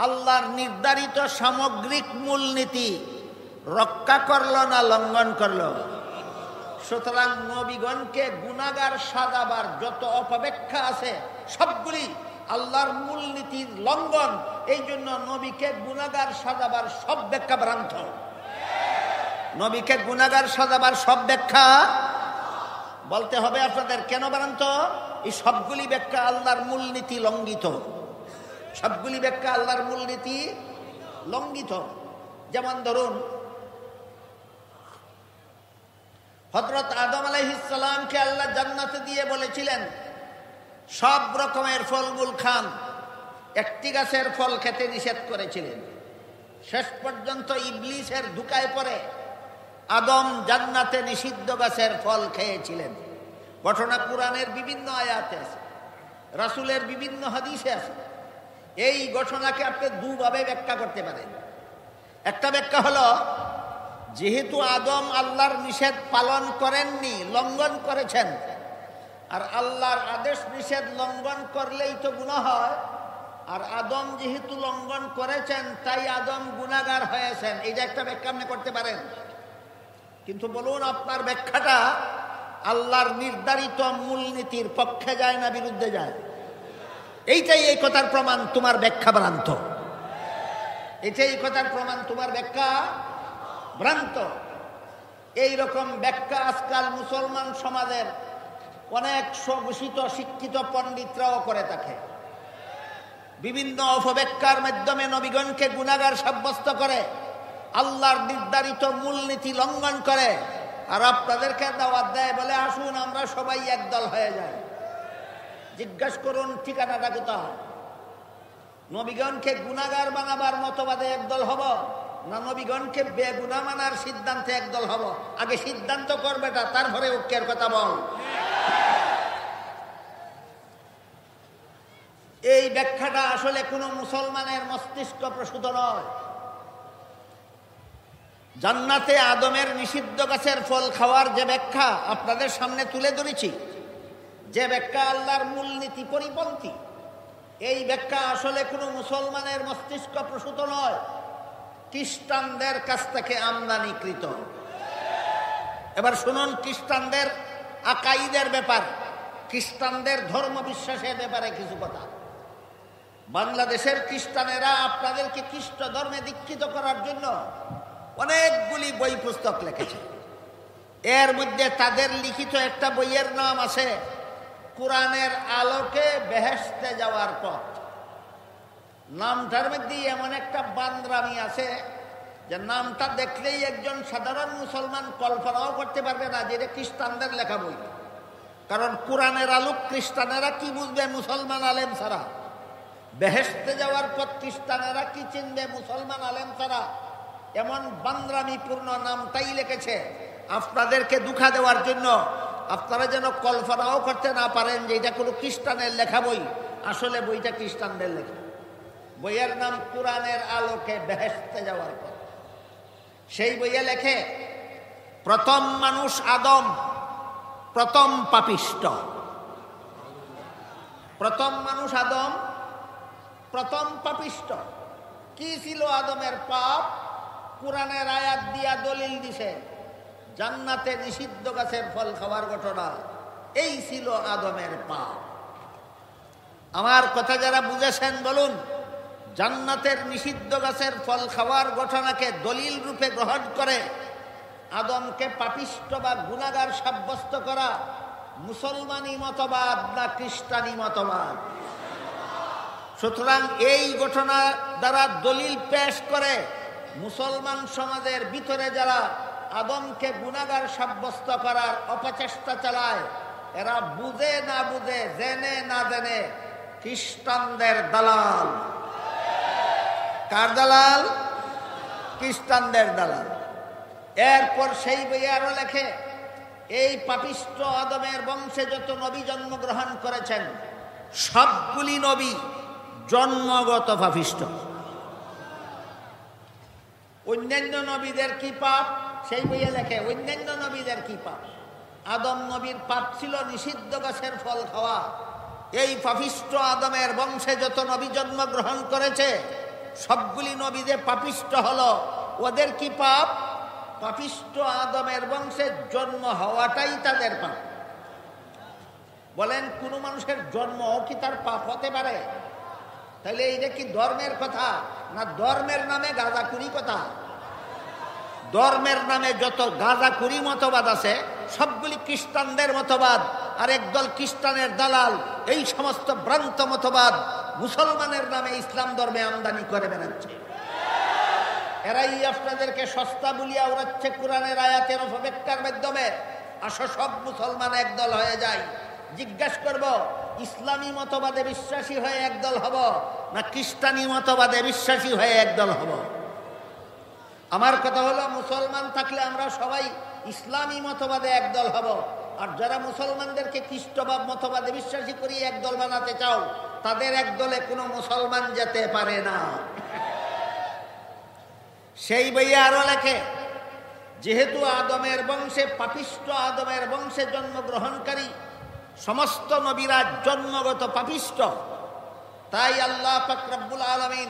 আল্লাহর নির্ধারিত সামগ্রিক মূলনীতি রক্ষা করলো না লঙ্ঘন করলো? সুতরাং নবীগণকে গুনাহগার সাজাবার যত অপব্যাখ্যা আছে সবগুলি আল্লাহর মূলনীতির লঙ্ঘন। এই জন্য নবীকে গুনাহগার সাজাবার সব ব্যাখ্যা ভ্রান্ত। নবীকে গুনাহগার সাজাবার সব ব্যাখ্যা বলতে হবে আপনাদের কেন ভ্রান্ত? এই সবগুলি ব্যাখ্যা আল্লাহর মূলনীতি লঙ্ঘিত, সবগুলি ব্যাখ্যা আল্লাহর মূলনীতি লঙ্ঘিত। যেমন ধরুন, হযরত আদম আলাইহিস সালামকে আল্লাহ জান্নাতে দিয়ে বলেছিলেন সব রকমের ফলমূল খান, একটি গাছের ফল খেতে নিষেধ করেছিলেন। শেষ পর্যন্ত ইবলিসের ধোঁকায় পড়ে আদম জান্নাতে নিষিদ্ধ গাছের ফল খেয়েছিলেন। ঘটনা কোরআনের বিভিন্ন আয়াতে আছে, রাসূলের বিভিন্ন হাদিসে আছে। এই ঘটনাকে আপনি দুভাবে ব্যাখ্যা করতে পারেন। একটা ব্যাখ্যা হলো, যেহেতু আদম আল্লাহর নিষেধ পালন করেননি, লঙ্ঘন করেছেন, আর আল্লাহর আদেশ নিষেধ লঙ্ঘন করলেই তো গুনাহ হয়, আর আদম যেহেতু লঙ্ঘন করেছেন তাই আদম গুনাহগার হয়েছেন। এইটা একটা ব্যাখ্যা আপনি করতে পারেন। কিন্তু বলুন, আপনার ব্যাখ্যাটা আল্লাহর নির্ধারিত মূলনীতির পক্ষে যায় না বিরুদ্ধে যায়? এইটাই এই কথার প্রমাণ তোমার ব্যাখ্যা ভ্রান্ত। এটাই এই কথার প্রমাণ তোমার ব্যাখ্যা ভ্রান্ত। এইরকম ব্যাখ্যা আজকাল মুসলমান সমাজের অনেক স্বঘোষিত শিক্ষিত পণ্ডিতরাও করে থাকে। বিভিন্ন অপব্যাখ্যার মাধ্যমে নবীগণকে গুনাহগার সাব্যস্ত করে, আল্লাহর নির্ধারিত মূলনীতি লঙ্ঘন করে। আর আপনাদেরকে দাওয়াত দেয়, বলে আসুন আমরা সবাই একদল হয়ে যাই। জিজ্ঞাসা করুন ঠিকানাটা কোথায়? নবীগণকে গুনাহগার বানাবার মতবাদে একদল হব, না নবীগণকে বেগুনাহ মানার সিদ্ধান্তে একদল হব? আগে সিদ্ধান্ত করবেটা, তারপরে ঐক্যের কথা বল। এই ব্যাখ্যাটা আসলে কোনো মুসলমানের মস্তিষ্ক প্রসূত নয়। জান্নাতে আদমের নিষিদ্ধ গাছের ফল খাওয়ার যে ব্যাখ্যা আপনাদের সামনে তুলে ধরেছি, যে ব্যাখ্যা আল্লাহর মূলনীতি পরিপন্থী, এই ব্যাখ্যা আসলে কোনো মুসলমানের মস্তিষ্ক প্রসূত নয়, খ্রিস্টানদের কাছ থেকে আমদানিকৃত। এবার শুনুন খ্রিস্টানদের আকাইদের ব্যাপার, খ্রিস্টানদের ধর্ম বিশ্বাসের ব্যাপারে কিছু কথা। বাংলাদেশের খ্রিস্টানেরা আপনাদেরকে খ্রিস্ট ধর্মে দীক্ষিত করার জন্য অনেকগুলি বই পুস্তক লিখেছে। এর মধ্যে তাদের লিখিত একটা বইয়ের নাম আছে কোরআনের আলোকে বেহেশতে যাওয়ার পথ। নামটার মধ্যে এমন একটা বান্দরামি আছে যে নামটা দেখলেই একজন সাধারণ মুসলমান কল্পনাও করতে পারবে না যে এটা খ্রিস্টানদের লেখা বই। কারণ কোরআনের আলোক খ্রিস্টানেরা কি বুঝবে মুসলমান আলেম ছাড়া? বেহেশতে যাওয়ার পথ খ্রিস্টানেরা কি চিনবে মুসলমান আলেম ছাড়া? এমন বান্দরামিপূর্ণ নামটাই লিখেছে আপনাদেরকে দুঃখা দেওয়ার জন্য, আপনারা যেন কল্পনাও করতে না পারেন যে এটা কোনো খ্রিস্টানের লেখা বই। আসলে বইটা খ্রিস্টানদের লেখা। বইয়ের নাম কোরআনের আলোকে বেহেশতে যাওয়ার পথ। সেই বইয়ে লেখে প্রথম মানুষ আদম প্রথম পাপিষ্ট। প্রথম মানুষ আদম প্রথম পাপিষ্ট। কি ছিল আদমের পাপ? কোরআনের আয়াত দিয়া দলিল দিছে জান্নাতে নিষিদ্ধ গাছের ফল খাওয়ার ঘটনা, এই ছিল আদমের পাপ। আমার কথা যারা বুঝেছেন বলুন, জান্নাতের নিষিদ্ধ গাছের ফল খাওয়ার ঘটনাকে দলিল রূপে গ্রহণ করে আদমকে পাপিষ্ট বা গুনাহগার সাব্যস্ত করা মুসলমানি মতবাদ না খ্রিস্টানি মতবাদ? সুতরাং এই ঘটনা দ্বারা দলিল পেশ করে মুসলমান সমাজের ভিতরে যারা আদমকে গুনাহগার সাব্যস্ত করার অপচেষ্টা চালায়, এরা বুঝে না বুঝে, জেনে না জেনে খ্রিস্টানদের দালাল। কার দালাল? খ্রিস্টানদের দালাল। এরপর সেই বইয়ে আরো লেখে এই পাপিষ্ট আদমের বংশে যত নবী জন্মগ্রহণ করেছেন সবগুলি নবী জন্মগত পাপিষ্ট। অন্যান্য নবীদের কি পাপ? সেই বইয়ে লেখে অন্যান্য নবীদের কি পাপ। আদম নবীর পাপ ছিল নিষিদ্ধ গাছের ফল খাওয়া। এই পাপিষ্ট আদমের বংশে যত নবী জন্মগ্রহণ করেছে সবগুলি নবী যে পাপিষ্ট হলো, ওদের কি পাপ? পাপিষ্ট আদমের বংশে জন্ম হওয়াটাই তাদের পাপ। বলেন কোন মানুষের জন্ম কি তার পাপ হতে পারে? তাহলে এইটা কি ধর্মের কথা না ধর্মের নামে গাঁজাখুরি কথা? ধর্মের নামে যত গাঁজাখুরি মতবাদ আছে সবগুলি খ্রিস্টানদের মতবাদ। আর একদল খ্রিস্টানের দালাল এই সমস্ত ভ্রান্ত মতবাদ মুসলমানের নামে ইসলাম ধর্মে আমদানি করে বেড়াচ্ছে। এরাই আপনাদেরকে সস্তা বলিয়া উড়াচ্ছে কোরআনের আয়াতের অপব্যাখ্যার মাধ্যমে। আসো সব মুসলমান একদল হয়ে যায়। জিজ্ঞাসা করব, ইসলামী মতবাদে বিশ্বাসী হয়ে একদল হব না খ্রিস্টানি মতবাদে বিশ্বাসী হয়ে একদল হব? আমার কথা হলো, মুসলমান থাকলে আমরা সবাই ইসলামী মতবাদে একদল হব। আর যারা মুসলমানদেরকে খ্রিস্টবাদ মতবাদে বিশ্বাসী করি একদল বানাতে চাও, তাদের একদলে কোনো মুসলমান যেতে পারে না। সেই বইয়ে আরো লেখে যেহেতু আদমের বংশে পাপিষ্ট আদমের বংশে জন্মগ্রহণকারী সমস্ত নবীরা জন্মগত পাপিষ্ট, তাই আল্লাহ পাক রব্বুল আলামিন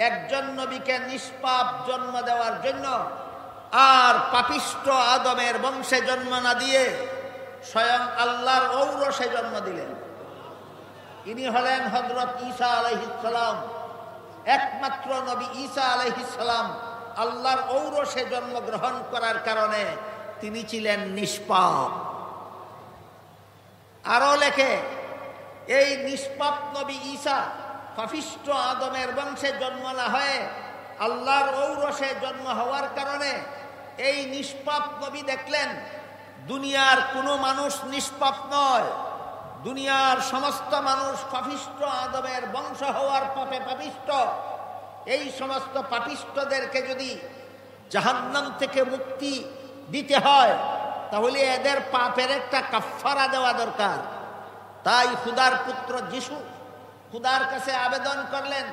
একজন নবীকে নিষ্পাপ জন্ম দেওয়ার জন্য আর পাপিষ্ট আদমের বংশে জন্ম না দিয়ে স্বয়ং আল্লাহর ঔরসে জন্ম দিলেন। ইনি হলেন হযরত ঈসা আলাইহিস সালাম। একমাত্র নবী ঈসা আলাইহিস সালাম আল্লাহর ঔরসে জন্মগ্রহণ করার কারণে তিনি ছিলেন নিষ্পাপ। আরো লেখে এই নিষ্পাপ নবী ঈসা পাপিষ্ট আদমের বংশে জন্ম না হয়ে আল্লাহর ঔরসে জন্ম হওয়ার কারণে এই নিষ্পাপ নবী দেখলেন দুনিয়ার কোনো মানুষ নিষ্পাপ নয়, দুনিয়ার সমস্ত মানুষ পাপিষ্ঠ, আদমের বংশ হওয়ার পাপে পাপিষ্ঠ। এই সমস্ত পাপিষ্ঠদেরকে যদি জাহান্নাম থেকে মুক্তি দিতে হয় তাহলে এদের পাপের একটা কাফফারা দেওয়া দরকার। তাই খুদার পুত্র যিশু খুদার কাছে আবেদন করলেন,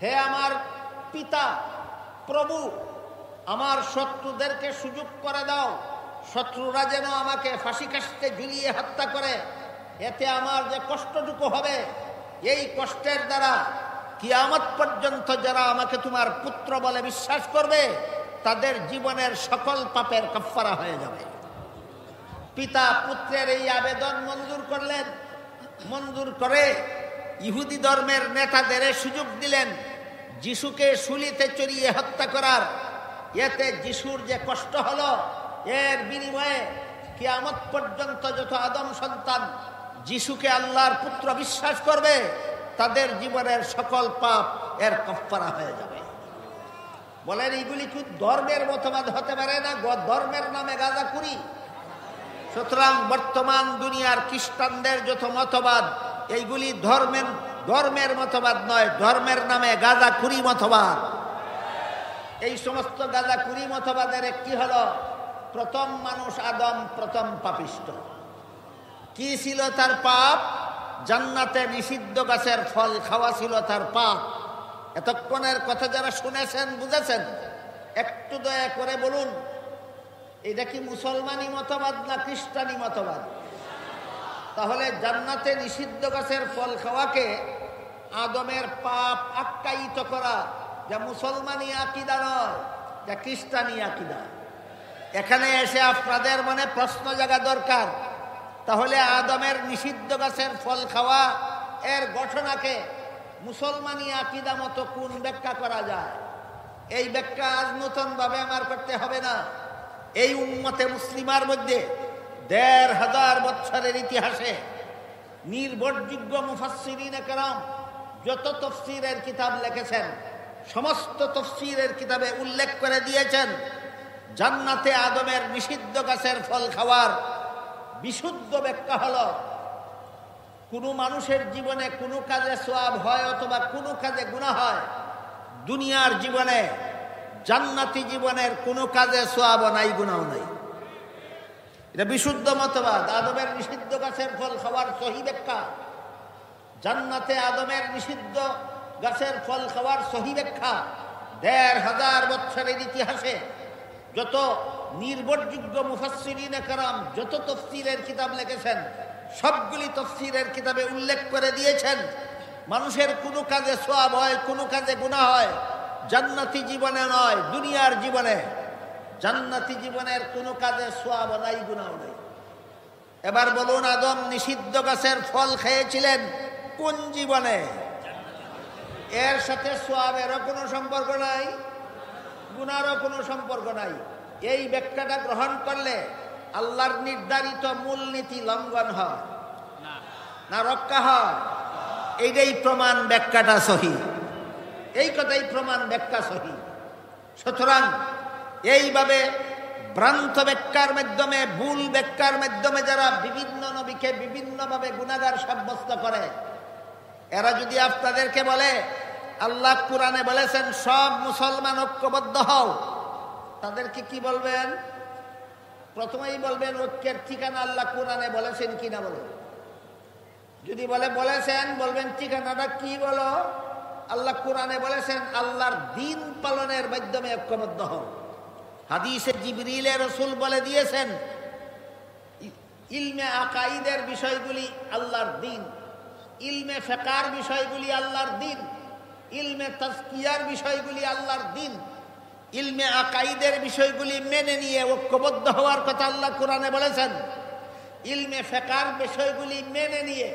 হে আমার পিতা প্রভু, আমার শত্রুদেরকে সুযোগ করে দাও, শত্রুরা যেন আমাকে ফাঁসি কাস্তে ঝুলিয়ে হত্যা করে। এতে আমার যে কষ্টটুকু হবে, এই কষ্টের দ্বারা কিয়ামত পর্যন্ত যারা আমাকে তোমার পুত্র বলে বিশ্বাস করবে তাদের জীবনের সকল পাপের কাফফারা হয়ে যাবে। পিতা পুত্রের এই আবেদন মঞ্জুর করলেন। মঞ্জুর করে ইহুদি ধর্মের নেতাদের সুযোগ দিলেন যিশুকে শুলিতে চড়িয়ে হত্যা করার। এতে যিশুর যে কষ্ট হলো, এর বিনিময়ে কিয়ামত পর্যন্ত যত আদম সন্তান যিশুকে আল্লাহর পুত্র বিশ্বাস করবে তাদের জীবনের সকল পাপ এর কাফফারা হয়ে যাবে। বলেন, এইগুলি কি ধর্মের মতবাদ হতে পারে না? ধর্মের নামে গাঁজাখুরি। সুতরাং বর্তমান দুনিয়ার খ্রিস্টানদের যত মতবাদ, এইগুলি ধর্মের মতবাদ নয়, ধর্মের নামে গাঁজাখুরি মতবাদ। এই সমস্ত গাঁজাখুরি মতবাদের একটি হলো প্রথম মানুষ আদম প্রথম পাপিষ্ঠ। কি ছিল তার পাপ? জান্নাতে নিষিদ্ধ গাছের ফল খাওয়া ছিল তার পাপ। এতক্ষণের কথা যারা শুনেছেন বুঝেছেন, একটু দয়া করে বলুন, এটা কি মুসলমানি মতবাদ না খ্রিস্টানি মতবাদ? তাহলে জান্নাতে নিষিদ্ধ গাছের ফল খাওয়াকে আদমের পাপ আখ্যায়িত করা যা মুসলমানি আকিদা নয়, যা খ্রিস্টানি আকিদা। এখানে এসে আপনাদের মনে প্রশ্ন জাগা দরকার, তাহলে আদমের নিষিদ্ধ গাছের ফল খাওয়া এর ঘটনাকে মুসলমানি আকিদা মতো কোন ব্যাখ্যা করা যায়? এই ব্যাখ্যা আজ নতুন ভাবে আমার করতে হবে না। এই উম্মতে মুসলিমার মধ্যে ১৫০০ বছরের ইতিহাসে নির্ভরযোগ্য মুফাসসিরিনে কেরাম যত তাফসীরের কিতাব লিখেছেন, সমস্ত তাফসীরের কিতাবে উল্লেখ করে দিয়েছেন জান্নাতে আদমের নিষিদ্ধ গাছের ফল খাওয়ার বিশুদ্ধ ব্যাখ্যা হলো, কোনো মানুষের জীবনে কোনো কাজে সওয়াব হয় অথবা কোনো কাজে গুনাহ হয়, দুনিয়ার জীবনে জান্নাতি জীবনের কোনো কাজে সওয়াব নাই, গুনাহ নাই। এটা বিশুদ্ধ মতবাদ। আদমের নিষিদ্ধ গাছের ফল খাওয়ার সহি ব্যাখ্যা, জান্নাতে আদমের নিষিদ্ধ গাছের ফল খাওয়ার সহি ব্যাখ্যা ১৫০০ বছরের ইতিহাসে যত নির্ভরযোগ্য মুফাসসিরিনে কেরাম যত তাফসীরের কিতাব লিখেছেন, সবগুলি তাফসীরের কিতাবে উল্লেখ করে দিয়েছেন মানুষের কোনো কাজে সওয়াব হয়, কোনো কাজে গুনাহ হয়, জান্নাতি জীবনে নয়, দুনিয়ার জীবনে। জান্নাতি জীবনের কোনো কাজে সওয়াব নাই, গুনাহ নাই। এবার বলুন, আদম নিষিদ্ধ গাছের ফল খেয়েছিলেন কোন জীবনে? এর সাথে সওয়াবেরও কোনো সম্পর্ক নাই, গুনাহরও কোনো সম্পর্ক নাই। এই ব্যাখ্যাটা গ্রহণ করলে আল্লাহর নির্ধারিত মূলনীতি লঙ্ঘন হয় না রক্ষা হয়? এইটাই প্রমাণ ব্যাখ্যাটা সহি, এই কথাই প্রমাণ ব্যাখ্যা সহি। সুতরাং এইভাবে ভ্রান্ত ব্যাখ্যার মাধ্যমে, ভুল ব্যাখ্যার মাধ্যমে যারা বিভিন্ন নবীকে বিভিন্নভাবে গুনাহগার সাব্যস্ত করে, এরা যদি আপনাদেরকে বলে আল্লাহ কোরআনে বলেছেন সব মুসলমান ঐক্যবদ্ধ হও, তাদেরকে কি বলবেন? প্রথমেই বলবেন ঐক্যের ঠিকানা আল্লাহ কোরআনে বলেছেন কিনা বলো। যদি বলে বলেছেন, বলবেন ঠিকানাটা কি বলো? আল্লাহ কোরআনে বলেছেন আল্লাহর দ্বীন পালনের মাধ্যমে ঐক্যবদ্ধ হও। হাদিসে জিবরিলে রাসূল বলে দিয়েছেন ইলমে আকাইদের বিষয়গুলি আল্লাহর দ্বীন, ইলমে ফিকহের বিষয়গুলি আল্লাহর দ্বীন, ইলমে তাজকিয়ার বিষয়গুলি আল্লাহর দ্বীন। ইলমে আকাইদের বিষয়গুলি মেনে নিয়ে ঐক্যবদ্ধ হওয়ার কথা আল্লাহ কোরআনে বলেছেন। ইলমে ফিকহের বিষয়গুলি মেনে নিয়ে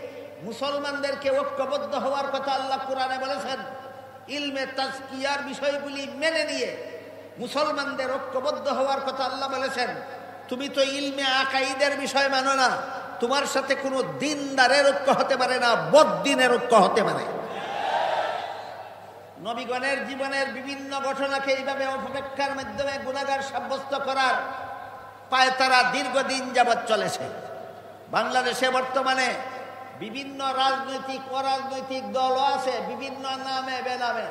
মুসলমানদেরকে ঐক্যবদ্ধ হওয়ার কথা আল্লাহ কোরআনে বলেছেন। ইলমে তাজকিয়ার বিষয়গুলি মেনে নিয়ে মুসলমানদের ঐক্যবদ্ধ হওয়ার কথা আল্লাহ বলেছেন। তুমি তো ইলমে আকাইদের বিষয় মানো না, তোমার সাথে কোনো দিনদারের ঐক্য হতে পারে না, বদ্দিনের ঐক্য হতে পারে। নবীগণের জীবনের বিভিন্ন ঘটনাকে এইভাবে অপব্যাখ্যার মাধ্যমে গুনাহগার সাব্যস্ত করার পায়তারা দীর্ঘদিন যাবৎ চলেছে। বাংলাদেশে বর্তমানে বিভিন্ন রাজনৈতিক অরাজনৈতিক দলও আছে, বিভিন্ন নামে বেনামে।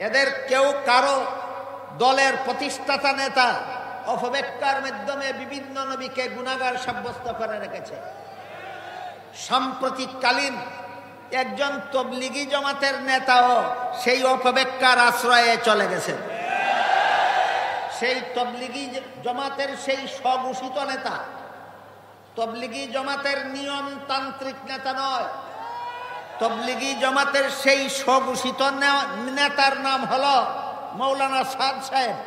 এদের কেউ কারো দলের প্রতিষ্ঠাতা নেতা অপব্যাখ্যার মাধ্যমে বিভিন্ন নবীকে গুনাহগার সাব্যস্ত করে রেখেছে। সাম্প্রতিককালীন একজন তবলিগি জমাতের নেতাও সেই অপব্যাখ্যার আশ্রয়ে চলে গেছে। সেই তবলিগি জমাতের সেই স্বঘোষিত নেতা, তবলিগি জমাতের নিয়মতান্ত্রিক নেতা নয়, তবলিগি জমাতের সেই স্বঘোষিত নেতার নাম হলো মৌলানা সাদ সাহেব।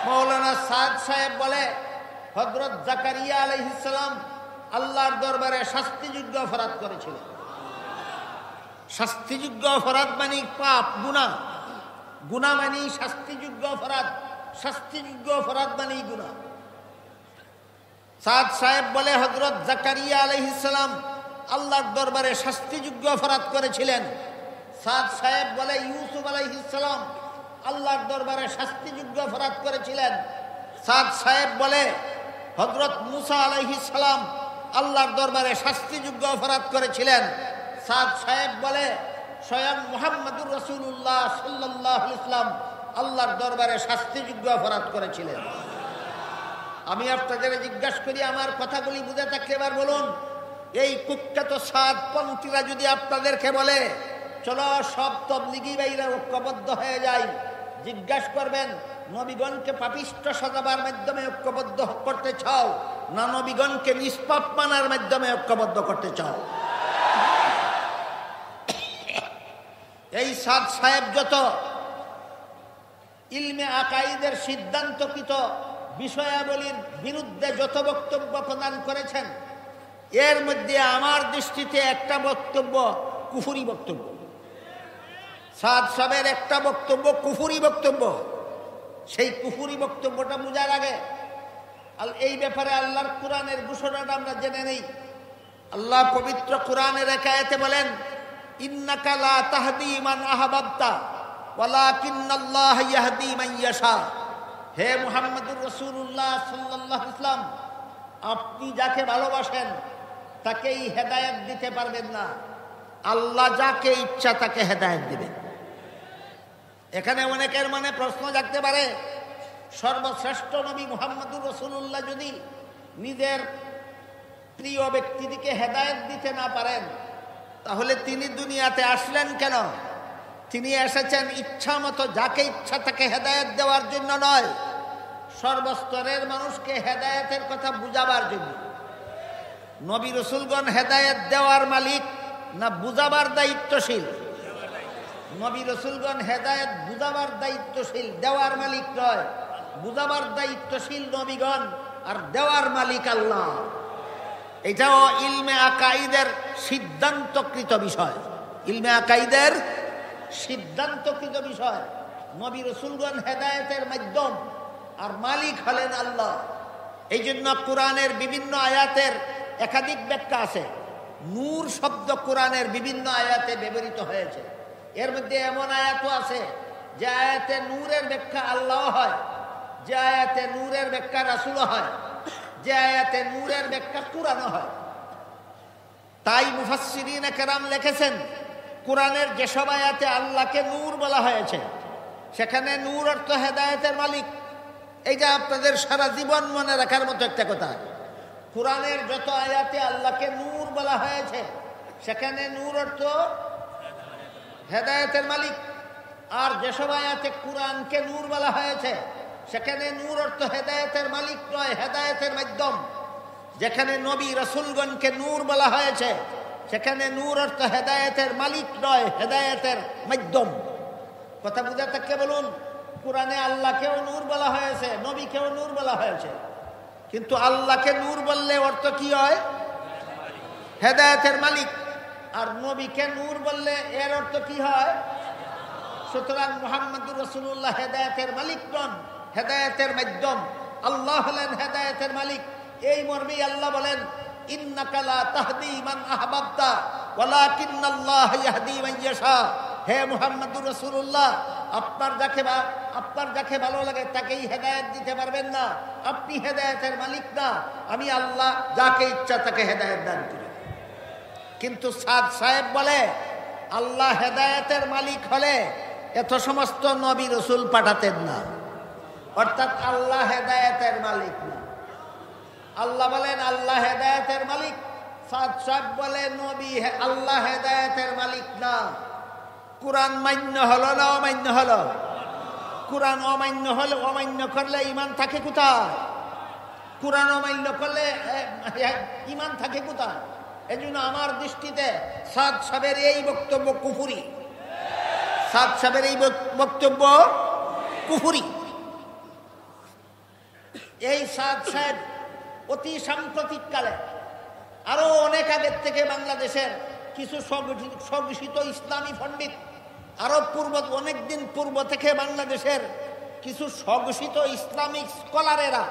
মৌলানা সাদ সাহেব বলে, হযরত জাকারিয়া আলাইহিস সালাম আল্লাহর দরবারে শাস্তিযোগ্য অপরাধ করেছিলেন। শাস্তিযোগ্য অপরাধ মানে পাপ, গুনাহ। গুনাহ মানে শাস্তিযোগ্য অপরাধ, শাস্তিযোগ্য অপরাধ মানে গুনাহ। সাদ সাহেব বলে, হযরত জাকারিয়া আলাইহিস সালাম আল্লাহর দরবারে শাস্তিযোগ্য অপরাধ করেছিলেন। সাদ সাহেব বলে, ইউসুফ আলাইহিস সালাম আল্লাহর দরবারে শাস্তিযোগ্য অপরাধ করেছিলেন। সাদ সাহেব বলে, হযরত মুসা আলাইহিস সালাম আল্লাহর দরবারে শাস্তিযোগ্য অপরাধ করেছিলেন। সাদ সাহেব বলে, স্বয়ং মুহাম্মদুর রাসূলুল্লাহ সাল্লাল্লাহু আলাইহি ওয়াসাল্লাম আল্লাহর দরবারে শাস্তিযোগ্য অপরাধ করেছিলেন। আমি আপনাদের জিজ্ঞাসা করি, আমার কথাগুলি বুঝে থাকলে এবার বলুন, এই কুখ্যাত সাদপন্থীরা যদি আপনাদেরকে বলে চলো সব তবলিগি ভাইরা ঐক্যবদ্ধ হয়ে যায়, জিজ্ঞাসা করবেন নবীগণকে পাপিষ্ঠ সাজাবার মাধ্যমে ঐক্যবদ্ধ করতে চাও না নবীগণকে নিষ্পাপ মানার মাধ্যমে ঐক্যবদ্ধ করতে চাও? এই সাদ সাহেব যত ইলমে আকাইদের সিদ্ধান্তকৃত বিষয়াবলীর বিরুদ্ধে যত বক্তব্য প্রদান করেছেন, এর মধ্যে আমার দৃষ্টিতে একটা বক্তব্য কুফরি বক্তব্য। সাদ সাহেবের একটা বক্তব্য কুফরি বক্তব্য। সেই কুফরি বক্তব্যটা বোঝার আগে এই ব্যাপারে আল্লাহর কোরআনের ঘোষণাটা আমরা জেনে নেই। আল্লাহ পবিত্র কোরআনের এক আয়াতে বলেন, ইন্নাকা লা তাহদি মান আহবাবতা ওয়ালাকিন্নাল্লাহ ইয়াহদি মান ইয়াশা। হে মুহাম্মদুর রাসূলুল্লাহ সাল্লাল্লাহু আলাইহি ওয়াসাল্লাম, আপনি যাকে ভালোবাসেন তাকেই হেদায়েত দিতে পারবেন না, আল্লাহ যাকে ইচ্ছা তাকে হেদায়েত দিবেন। এখানে অনেকের মনে প্রশ্ন জাগতে পারে, সর্বশ্রেষ্ঠ নবী মুহাম্মদুর রাসূলুল্লাহ যদি নিজের প্রিয় ব্যক্তিটিকে হেদায়েত দিতে না পারেন, তাহলে তিনি দুনিয়াতে আসলেন কেন? তিনি এসেছেন ইচ্ছা মতো যাকে ইচ্ছা তাকে হেদায়েত দেওয়ার জন্য নয়, সর্বস্তরের মানুষকে হেদায়েতের কথা বুঝাবার জন্য। নবী রাসূলগণ হেদায়েত দেওয়ার মালিক না বুঝাবার দায়িত্বশীল? নবী রাসূলগণ হেদায়েত বুঝাবার দায়িত্বশীল, দেওয়ার মালিক নয়। বুঝাবার দায়িত্বশীল নবীগণ আর দেওয়ার মালিক আল্লাহ। এটাও ইলমে আকাইদের সিদ্ধান্তকৃত বিষয়, ইলমে আকাইদের সিদ্ধান্তকৃত বিষয়। নবী রাসূলগণ হেদায়েতের মাধ্যম আর মালিক হলেন আল্লাহ। এই জন্য কোরআনের বিভিন্ন আয়াতের একাধিক ব্যাখ্যা আছে। নূর শব্দ কোরআনের বিভিন্ন আয়াতে ব্যবহৃত হয়েছে। এর মধ্যে এমন আয়াতও আছে যে আয়াতে নূরের ব্যাখ্যা আল্লাহ হয়, যে আয়াতে নূরের ব্যাখ্যা রাসূল হয়, যে আয়াতে নূরের ব্যাখ্যা কোরআনও হয়। তাই মুফাসসিরিনে কেরাম লিখেছেন, কোরআনের যেসব আয়াতে আল্লাহকে নূর বলা হয়েছে সেখানে নূর অর্থ হেদায়েতের মালিক। এইটা আপনাদের সারা জীবন মনে রাখার মতো একটা কথা। কোরআনের যত আয়াতে আল্লাহকে নূর বলা হয়েছে সেখানে নূর অর্থ হেদায়েতের মালিক। আর যেসব আয়াতে কোরআনকে নূর বলা হয়েছে সেখানে নূর অর্থ হেদায়েতের মালিক নয়, হেদায়েতের মাধ্যম। যেখানে নবী রাসূলগণকে নূর বলা হয়েছে সেখানে নূর অর্থ হেদায়েতের মালিক নয়, হেদায়েতের মাধ্যম। কথা বুঝে থাকলে বলুন, কোরআনে আল্লাহকেও নূর বলা হয়েছে, নবীকেও নূর বলা হয়েছে, কিন্তু আল্লাহকে নূর বললে অর্থ কি হয়? হেদায়েতের মালিক। আর নবীকে নূর বললে এর অর্থ কি হয়? সুতরাং মুহাম্মদুর রাসূলুল্লাহ হেদায়েতের মালিক নন, হেদায়েতের মাধ্যম। আল্লাহ হলেন হেদায়েতের মালিক। এই মর্মেই আল্লাহ বলেন, ইন্নাকা লা তাহদি মান আহবাবতা ওয়ালাকিন্নাল্লাহ ইয়াহদি মান ইয়াশা। হে মুহাম্মদুর রাসূলুল্লাহ, আপনার যাকে ভালো লাগে তাকেই হেদায়েত দিতে পারবেন না, আপনি হেদায়েতের মালিক না, আমি আল্লাহ যাকে ইচ্ছা তাকে হেদায়েত দান করি। কিন্তু সাদ সাহেব বলে আল্লাহ হেদায়েতের মালিক হলে এত সমস্ত নবী রাসূল পাঠাতেন না, অর্থাৎ আল্লাহ হেদায়েতের মালিক না। আল্লাহ বলেন আল্লাহ হেদায়েতের মালিক, সাদ সাহেব বলে নবী আল্লাহ হেদায়েতের মালিক না। কুরআন মান্য হলো না অমান্য হলো? কুরআন অমান্য হলে, অমান্য করলে ঈমান থাকে কোথায়? কুরআন অমান্য করলে ঈমান থাকে কোথায়? এজন্য আমার দৃষ্টিতে সাদ সাহেবের এই বক্তব্য কুফরি। সাদ সাহেবের এই বক্তব্য কুফরি। এই সাদ সাহেব অতি সাম্প্রতিক কালে, আরো অনেক আগের থেকে বাংলাদেশের কিছু স্বঘোষিত ইসলামী পণ্ডিত, আরো অনেকদিন পূর্ব থেকে বাংলাদেশের কিছু স্বঘোষিত ইসলামিক স্কলারেরা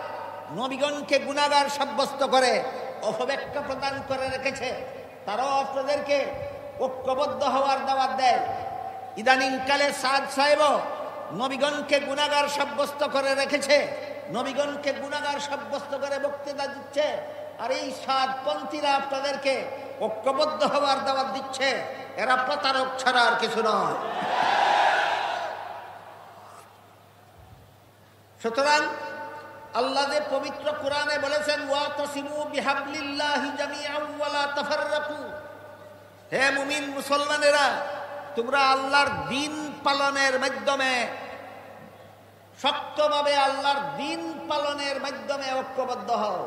নবীগণকে গুনাহগার সাব্যস্ত করে অপব্যাখ্যা প্রদান করে রেখেছে। তারাও আপনাদেরকে ঐক্যবদ্ধ হওয়ার দাওয়াত দেয়। ইদানিং কালে সাদ সাহেবও নবীগণকে গুনাহগার সাব্যস্ত করে রেখেছে, নবীগণকে গুনাহগার সাব্যস্ত করে বক্তৃতা দিচ্ছে। আর এই সাদপন্থীরা আপনাদেরকে ঐক্যবদ্ধ হওয়ার দাওয়াত দিচ্ছে। এরা প্রতারক ছাড়া আর কিছু নয়। সুতরাং আল্লাহ যে পবিত্র কোরআনে বলেছেন ওয়াতাসিমু বিহাবলিল্লাহি জামিআন ওয়া লা তাফাররাকু, হে মুমিন মুসলমানেরা, তোমরা আল্লাহর দ্বীন পালনের মাধ্যমে, শক্তভাবে আল্লাহর দ্বীন পালনের মাধ্যমে ঐক্যবদ্ধ হও।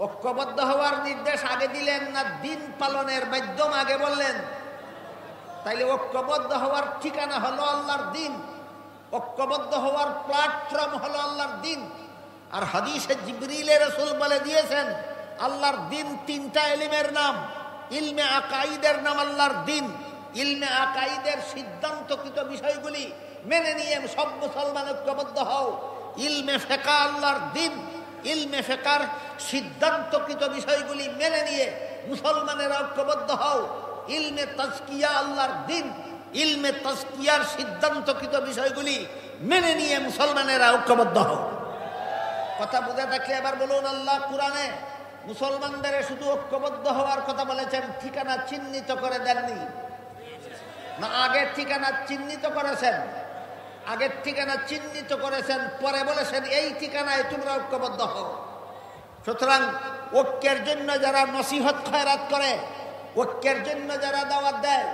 ঐক্যবদ্ধ হওয়ার নির্দেশ আগে দিলেন না দ্বীন পালনের মাধ্যম আগে বললেন? তাইলে ঐক্যবদ্ধ হওয়ার ঠিকানা হলো আল্লাহর দ্বীন, ঐক্যবদ্ধ হওয়ার প্ল্যাটফর্ম হলো আল্লাহর দ্বীন। আর হাদিসে জিবরিলে রাসূল বলে দিয়েছেন আল্লাহর দ্বীন তিনটা ইলমের নাম। ইলমে আকাইদের নাম আল্লাহর দ্বীন। ইলমে আকাইদের সিদ্ধান্তকৃত বিষয়গুলি মেনে নিয়ে সব মুসলমান ঐক্যবদ্ধ হও। ইলমে ফিকহ আল্লাহর দ্বীন, ইলমে ফিকহর সিদ্ধান্তকৃত বিষয়গুলি মেনে নিয়ে মুসলমানেরা ঐক্যবদ্ধ হও। ইলমে তাজকিয়া আল্লাহর দ্বীন, ইলমে তাজকিয়ার সিদ্ধান্তকৃত বিষয়গুলি মেনে নিয়ে মুসলমানেরা ঐক্যবদ্ধ হও। কথা বুঝে থাকলে এবার বলুন, আল্লাহ কোরআনে মুসলমানদের শুধু ঐক্যবদ্ধ হওয়ার কথা বলেছেন, ঠিকানা চিহ্নিত করে দেননি? না আগের ঠিকানা চিহ্নিত করেছেন? আগের ঠিকানা চিহ্নিত করেছেন, পরে বলেছেন এই ঠিকানায় তোমরা ঐক্যবদ্ধ হও। সুতরাং ঐক্যের জন্য যারা নসিহত খয়রাত করে, ঐক্যের জন্য যারা দাওয়াত দেয়,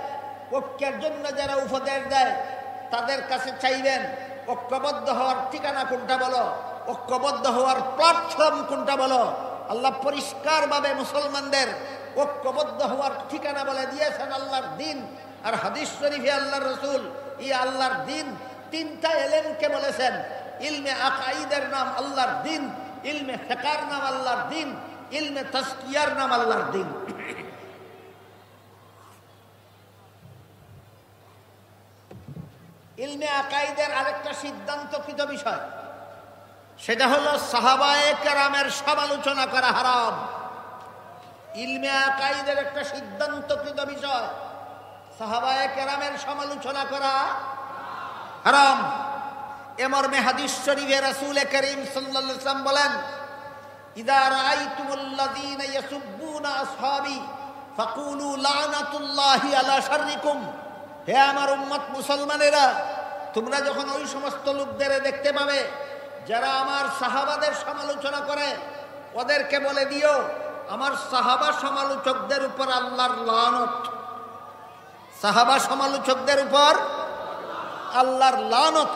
ঐক্যের জন্য যারা উপদেশ দেয়, তাদের কাছে চাইবেন ঐক্যবদ্ধ হওয়ার ঠিকানা কোনটা বলো, ঐক্যবদ্ধ হওয়ার প্ল্যাটফর্ম কোনটা বলো। আল্লাহ পরিষ্কারভাবে মুসলমানদের ঐক্যবদ্ধ হওয়ার ঠিকানা বলে দিয়েছেন আল্লাহর দ্বীন। আর হাদিস শরীফে আল্লাহর রাসূল এই আল্লাহর দ্বীন তিনটা ইলমকে বলেছেন। ইলমে আকাইদের নাম আল্লাহর দ্বীন, ইলমে ফিকহর নাম আল্লাহর দ্বীন, ইলমে তাজকিয়ার নাম আল্লাহর দ্বীন। ইলমে আকাইদের আরেকটা সিদ্ধান্তকৃত বিষয়, সেটা হলো সাহাবায়ে কেরামের সমালোচনা করা হারাম। ইলমে আকাইদের একটা সিদ্ধান্তকৃত বিষয়, সাহাবায়ে কেরামের সমালোচনা করা হারাম। এ মর্মে হাদিস শরীফে রাসূল করিম সাল্লাল্লাহু আলাইহি ওয়াসাল্লাম বলেন, ইযা রাআইতুমুল্লাযীনা ইয়াসুব্বুনা আসহাবী ফাকুলু লানাতুল্লাহি আলা শাররিকুম। হে আমার উম্মত মুসলমানেরা, তোমরা যখন ওই সমস্ত লোকদের দেখতে পাবে যারা আমার সাহাবাদের সমালোচনা করে, ওদেরকে বলে দিও আমার সাহাবা সমালোচকদের উপর আল্লাহর লানত। সাহাবা সমালোচকদের উপর আল্লাহর লানত।